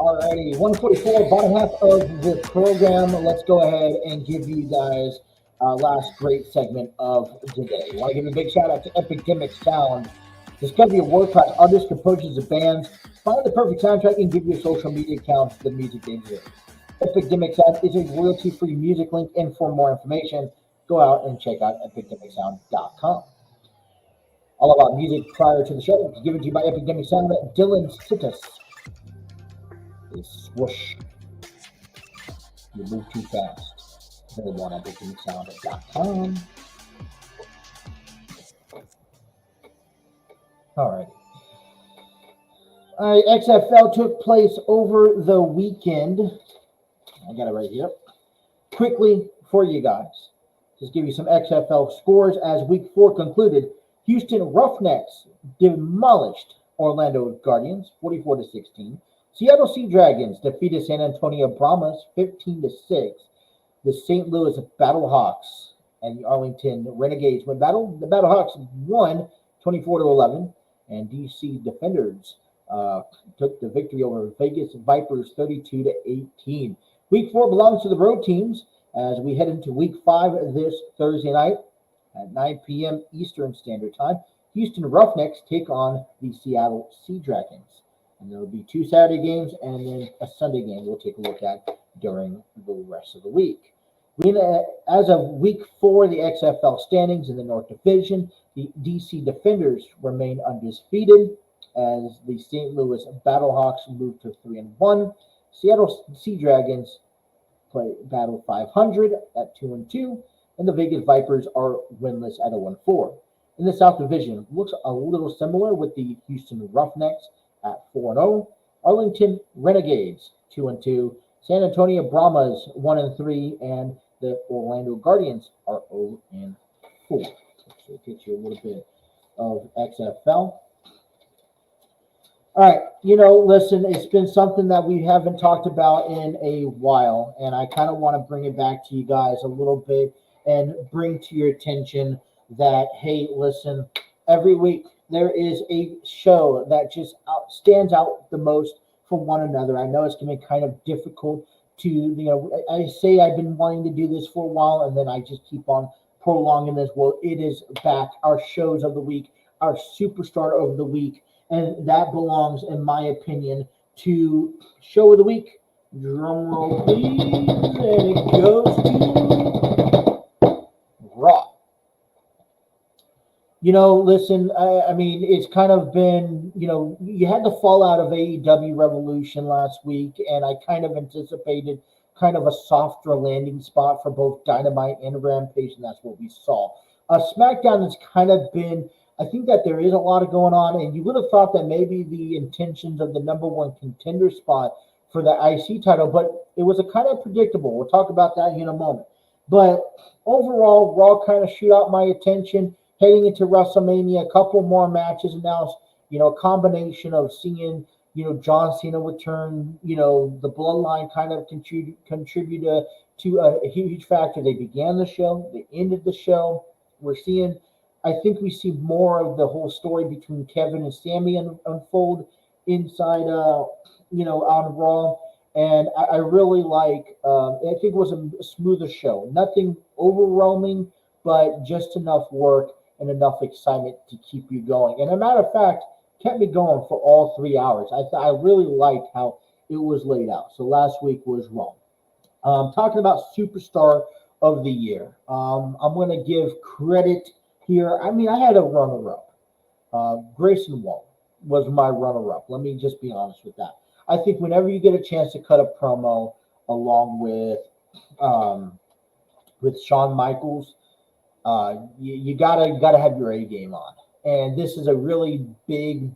Alrighty, 144, bottom half of the program. Let's go ahead and give you guys our last great segment of the day. I want to give a big shout out to Epidemic Sound. Discover your world-class artists, composers, and bands. Find the perfect soundtrack and give your social media accounts the music they deserve. Epidemic Sound is a royalty-free music link, and for more information, go out and check out epidemicsound.com. All about music prior to the show is given to you by Epidemic Sound. Dylan Sittis. Swoosh. You move too fast. Available on epidemicsound.com. Alright. Alright, XFL took place over the weekend. I got it right here. Quickly for you guys. Just give you some XFL scores as week 4 concluded. Houston Roughnecks demolished Orlando Guardians 44-16. Seattle Sea Dragons defeated San Antonio Brahmas 15-6. The St. Louis Battlehawks and the Arlington Renegades went battle. The Battlehawks won 24-11, and DC Defenders took the victory over Vegas Vipers 32-18. Week 4 belongs to the road teams as we head into week 5 this Thursday night at 9 p.m. Eastern Standard Time. Houston Roughnecks take on the Seattle Sea Dragons. And there will be 2 Saturday games and then a Sunday game we'll take a look at during the rest of the week. As of week 4, the XFL standings in the North Division, the DC Defenders remain undefeated as the St. Louis Battlehawks move to 3-1. Seattle Sea Dragons play battle 500 at 2-2, and the Vegas Vipers are winless at 0-4. In the South Division, looks a little similar with the Houston Roughnecks at 4-0, Arlington Renegades 2-2, San Antonio Brahmas 1-3, and the Orlando Guardians are 0-4. So it gets you a little bit of XFL. All right, listen, it's been something that we haven't talked about in a while, and I kind of want to bring it back to you guys a little bit and bring to your attention that, hey, listen, every week there is a show that just stands out the most for one another. I know it's going to be kind of difficult to, I say I've been wanting to do this for a while, and then I just keep on prolonging this. Well, it is back. Our shows of the week, our superstar of the week, and that belongs, in my opinion, to show of the week. Drum roll, please, and it goes to Raw. Listen, I mean, it's kind of been, you had the fallout of AEW Revolution last week, and I kind of anticipated kind of a softer landing spot for both Dynamite and Rampage, and that's what we saw. SmackDown has kind of been, I think that there is a lot of going on, and you would have thought that maybe the intentions of the number 1 contender spot for the IC title, but it was a kind of predictable. We'll talk about that in a moment. But overall, Raw kind of shoot out my attention. Heading into WrestleMania, a couple more matches announced, a combination of seeing, John Cena return, the Bloodline kind of contributed to a huge factor. They began the show, they ended the show. I think we see more of the whole story between Kevin and Sami unfold inside, on Raw. And I really like, I think it was a smoother show. Nothing overwhelming, but just enough work and enough excitement to keep you going. And a matter of fact, kept me going for all 3 hours. I really liked how it was laid out. So last week was Raw. Talking about Superstar of the Year. I'm going to give credit here. I mean, I had a runner-up. Grayson Waller was my runner-up. Let me just be honest with that. I think whenever you get a chance to cut a promo along with Shawn Michaels, you gotta have your A game on, and this is a really big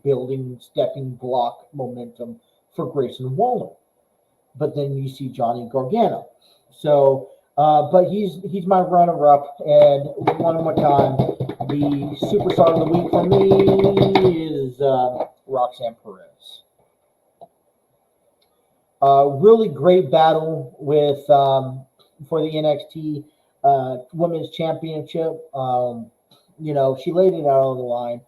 stepping block momentum for Grayson Waller. But then you see Johnny Gargano, so but he's my runner-up. And one more time, the superstar of the week for me is Roxanne Perez. Really great battle with for the NXT Women's Championship. She laid it out on the line.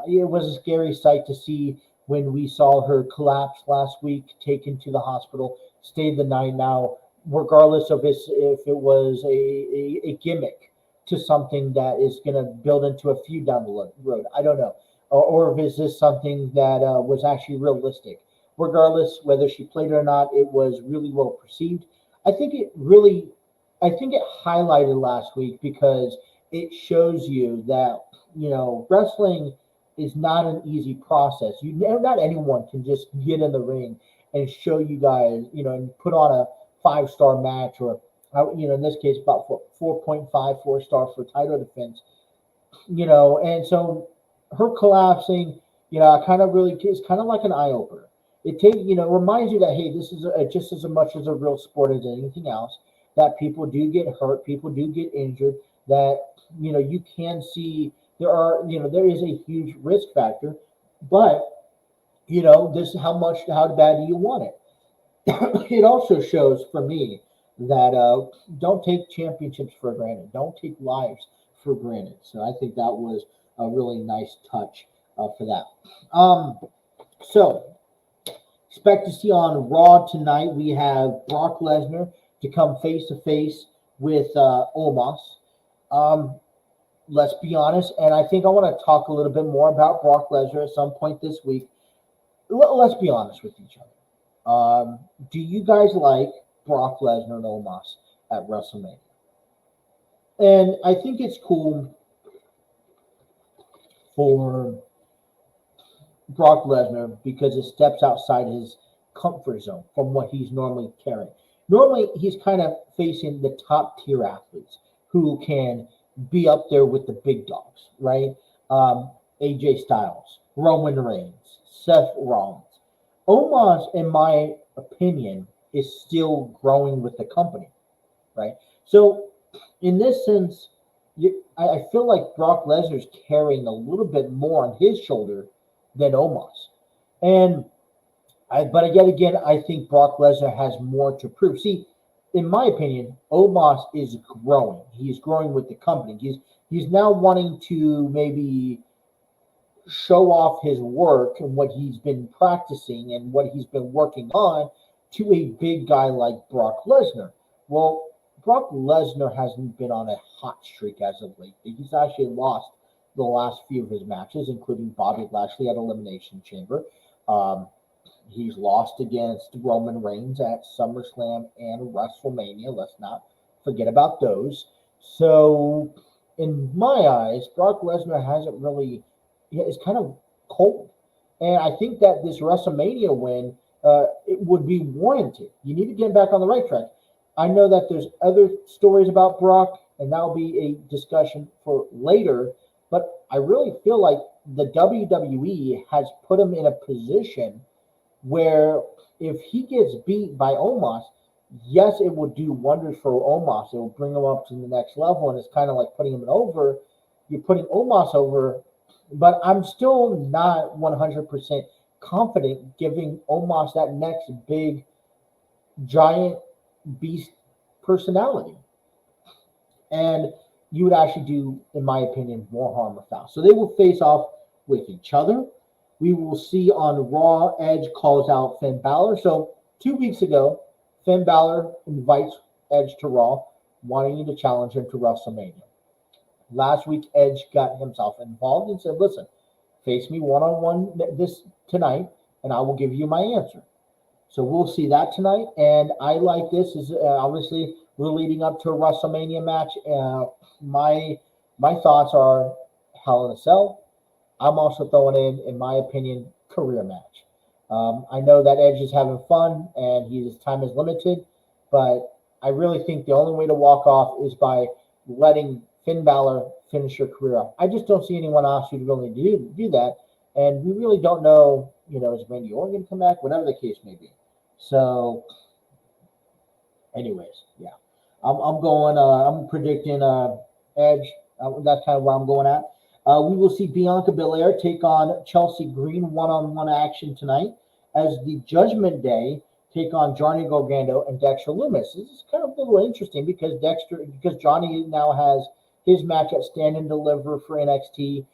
It was a scary sight to see when we saw her collapse last week, taken to the hospital, stayed the night. Now, regardless of if it was a gimmick to something that is going to build into a feud down the road, I don't know. Or if is this something that was actually realistic. Regardless, whether she played it or not, it was really well perceived. I think it highlighted last week because it shows you that, wrestling is not an easy process. Not anyone can just get in the ring and show you guys, and put on a 5-star match or, in this case, about 4.54 star for title defense, and so her collapsing, kind of really is kind of like an eye opener. It reminds you that, hey, this is just as much as a real sport as anything else, that people do get hurt, people do get injured, that, you can see there is a huge risk factor, but, this is how bad do you want it? It also shows for me that don't take championships for granted. Don't take lives for granted. So I think that was a really nice touch for that. So expect to see on Raw tonight, we have Brock Lesnar to come face-to-face with Omos. Let's be honest, and I think I want to talk a little bit more about Brock Lesnar at some point this week. Let's be honest with each other. Do you guys like Brock Lesnar and Omos at WrestleMania? And I think it's cool for Brock Lesnar because it steps outside his comfort zone from what he's normally carrying. Normally, he's kind of facing the top tier athletes who can be up there with the big dogs, right? AJ Styles, Roman Reigns, Seth Rollins. Omos, in my opinion, is still growing with the company, right? So, in this sense, I feel like Brock Lesnar's carrying a little bit more on his shoulder than Omos. But yet again, I think Brock Lesnar has more to prove. See, in my opinion, Omos is growing. He's growing with the company. He's now wanting to maybe show off his work and what he's been practicing and what he's been working on to a big guy like Brock Lesnar. Well, Brock Lesnar hasn't been on a hot streak as of late. He's actually lost the last few of his matches, including Bobby Lashley at Elimination Chamber. He's lost against Roman Reigns at SummerSlam and WrestleMania. Let's not forget about those. So, in my eyes, Brock Lesnar hasn't really, it's kind of cold. And I think that this WrestleMania win, it would be warranted. You need to get back on the right track. I know that there's other stories about Brock, and that'll be a discussion for later. But I really feel like the WWE has put him in a position where if he gets beat by Omos, yes, it will do wonders for Omos. It will bring him up to the next level, and it's kind of like putting him over. You're putting Omos over, but I'm still not 100% confident giving Omos that next big, giant beast personality. And you would actually do, in my opinion, more harm than foul. So they will face off with each other. We will see on Raw, Edge calls out Finn Balor. So 2 weeks ago, Finn Balor invites Edge to Raw, wanting to challenge him to WrestleMania. Last week, Edge got himself involved and said, listen, face me one-on-one this tonight, and I will give you my answer. So we'll see that tonight. And I like this. Is obviously, we're leading up to a WrestleMania match. My thoughts are Hell in a Cell. I'm also throwing in my opinion, career match. I know that Edge is having fun and his time is limited, but I really think the only way to walk off is by letting Finn Balor finish your career off. I just don't see anyone else who'd really do that. And we really don't know, is Randy Orton going to come back? Whatever the case may be. So, anyways, yeah. I'm predicting Edge. That's kind of where I'm going at. We will see Bianca Belair take on Chelsea Green one-on-one action tonight as the Judgment Day take on Johnny Gargano and Dexter Lumis. This is kind of a little interesting because Johnny now has his match at Stand and Deliver for NXT.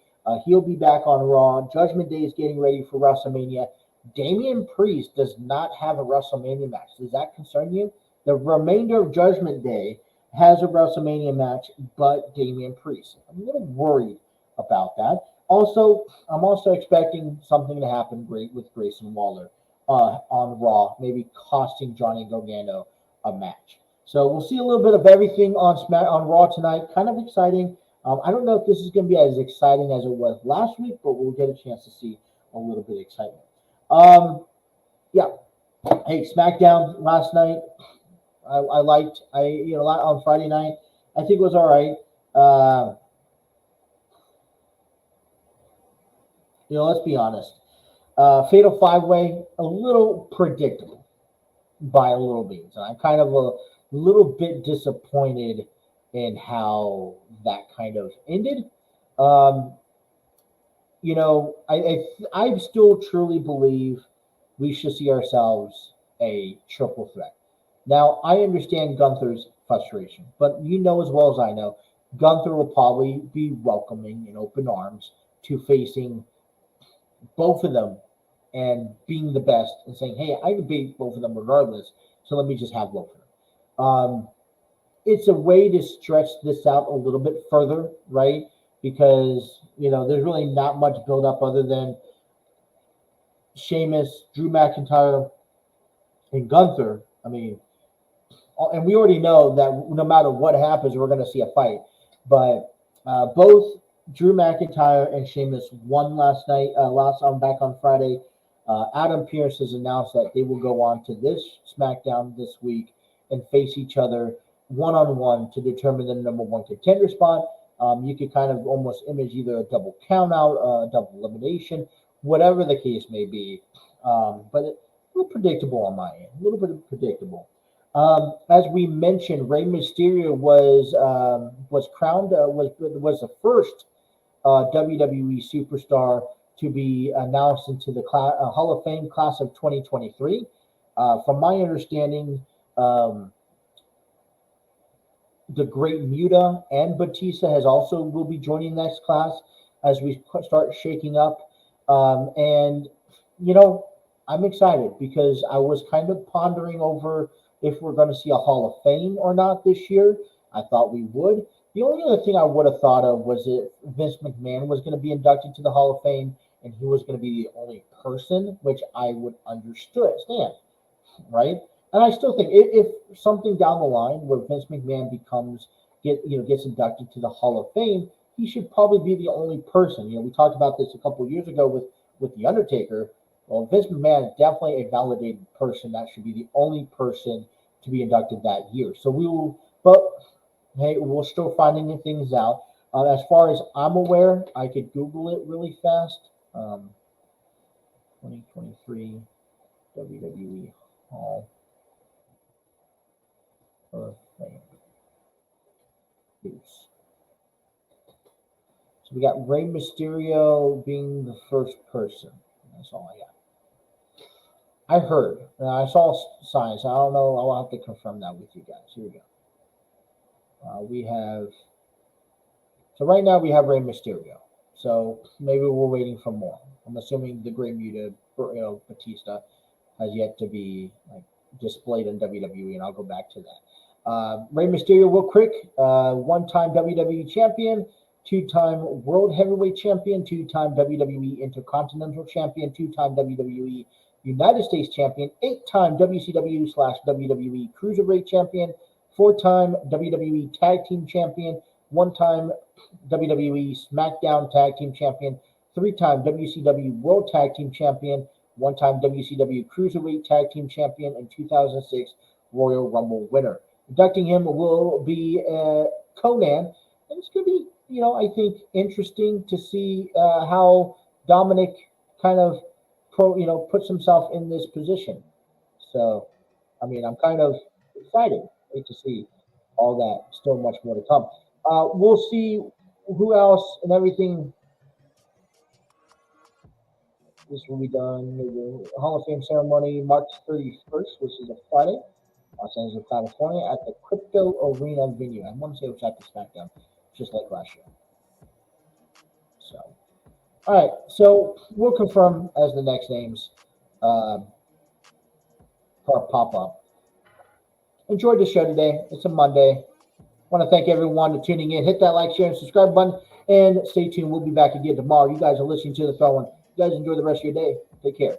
He'll be back on Raw. Judgment Day is getting ready for WrestleMania. Damian Priest does not have a WrestleMania match. Does that concern you? The remainder of Judgment Day has a WrestleMania match, but Damian Priest. I'm a little worried about that. Also, I'm also expecting something to happen great with Grayson Waller on Raw, maybe costing Johnny Gargano a match. So we'll see a little bit of everything on Raw tonight. Kind of exciting. I don't know if this is going to be as exciting as it was last week, but we'll get a chance to see a little bit of excitement. Yeah. Hey, SmackDown last night. I liked. On Friday night, I think it was all right. Let's be honest. Fatal 5-Way, a little predictable by a little bit. So I'm kind of a little bit disappointed in how that kind of ended. I still truly believe we should see ourselves a triple threat. Now, I understand Gunther's frustration, but you know as well as I know, Gunther will probably be welcoming in open arms to facing both of them and being the best and saying, hey, I can beat both of them regardless, so let me just have both of them. It's a way to stretch this out a little bit further, right? Because, there's really not much build up other than Sheamus, Drew McIntyre, and Gunther. I mean, and we already know that no matter what happens, we're going to see a fight. But both Drew McIntyre and Sheamus won last night, back on Friday. Adam Pearce has announced that they will go on to this SmackDown this week and face each other one-on-one to determine the number one contender spot. You could kind of almost image either a double count-out, a double elimination, whatever the case may be. But a little predictable on my end, a little bit predictable. As we mentioned, Rey Mysterio was crowned, was the first WWE superstar to be announced into the Hall of Fame class of 2023. From my understanding, the Great Muta and Batista will be joining next class as we start shaking up. I'm excited because I was kind of pondering over if we're going to see a Hall of Fame or not this year. I thought we would. The only other thing I would have thought of was if Vince McMahon was going to be inducted to the Hall of Fame and he was going to be the only person, which I would understand, right? And I still think if something down the line where Vince McMahon gets inducted to the Hall of Fame, he should probably be the only person. We talked about this a couple of years ago with The Undertaker. Well, Vince McMahon is definitely a validated person. That should be the only person to be inducted that year. So we're still finding things out. As far as I'm aware, I could Google it really fast. 2023 WWE Hall of Fame. So we got Rey Mysterio being the first person. That's all I got. I heard. I saw signs. I don't know. I'll have to confirm that with you guys. Here we go. So right now we have Rey Mysterio. So maybe we're waiting for more. I'm assuming the Great Muta, Batista, has yet to be displayed in WWE, and I'll go back to that. Rey Mysterio, real quick, one-time WWE champion, two-time World Heavyweight Champion, two-time WWE Intercontinental Champion, two-time WWE United States Champion, eight-time WCW/WWE Cruiserweight Champion, four-time WWE Tag Team Champion, one-time WWE SmackDown Tag Team Champion, three-time WCW World Tag Team Champion, one-time WCW Cruiserweight Tag Team Champion, and 2006 Royal Rumble winner. Inducting him will be Conan, and it's going to be, I think, interesting to see how Dominic kind of puts himself in this position. So, I'm kind of excited to see all that. Still much more to come. We'll see who else and everything. This will be done. The Hall of Fame ceremony March 31st, which is a Friday, Los Angeles, California, at the Crypto Arena venue. I want to say it was at the SmackDown, just like last year. So All right, so we'll confirm as the next names for our pop-up. Enjoyed the show today. It's a Monday. Want to thank everyone for tuning in. Hit that like, share, and subscribe button, and stay tuned. We'll be back again tomorrow. You guys are listening to the phone. You guys enjoy the rest of your day. Take care.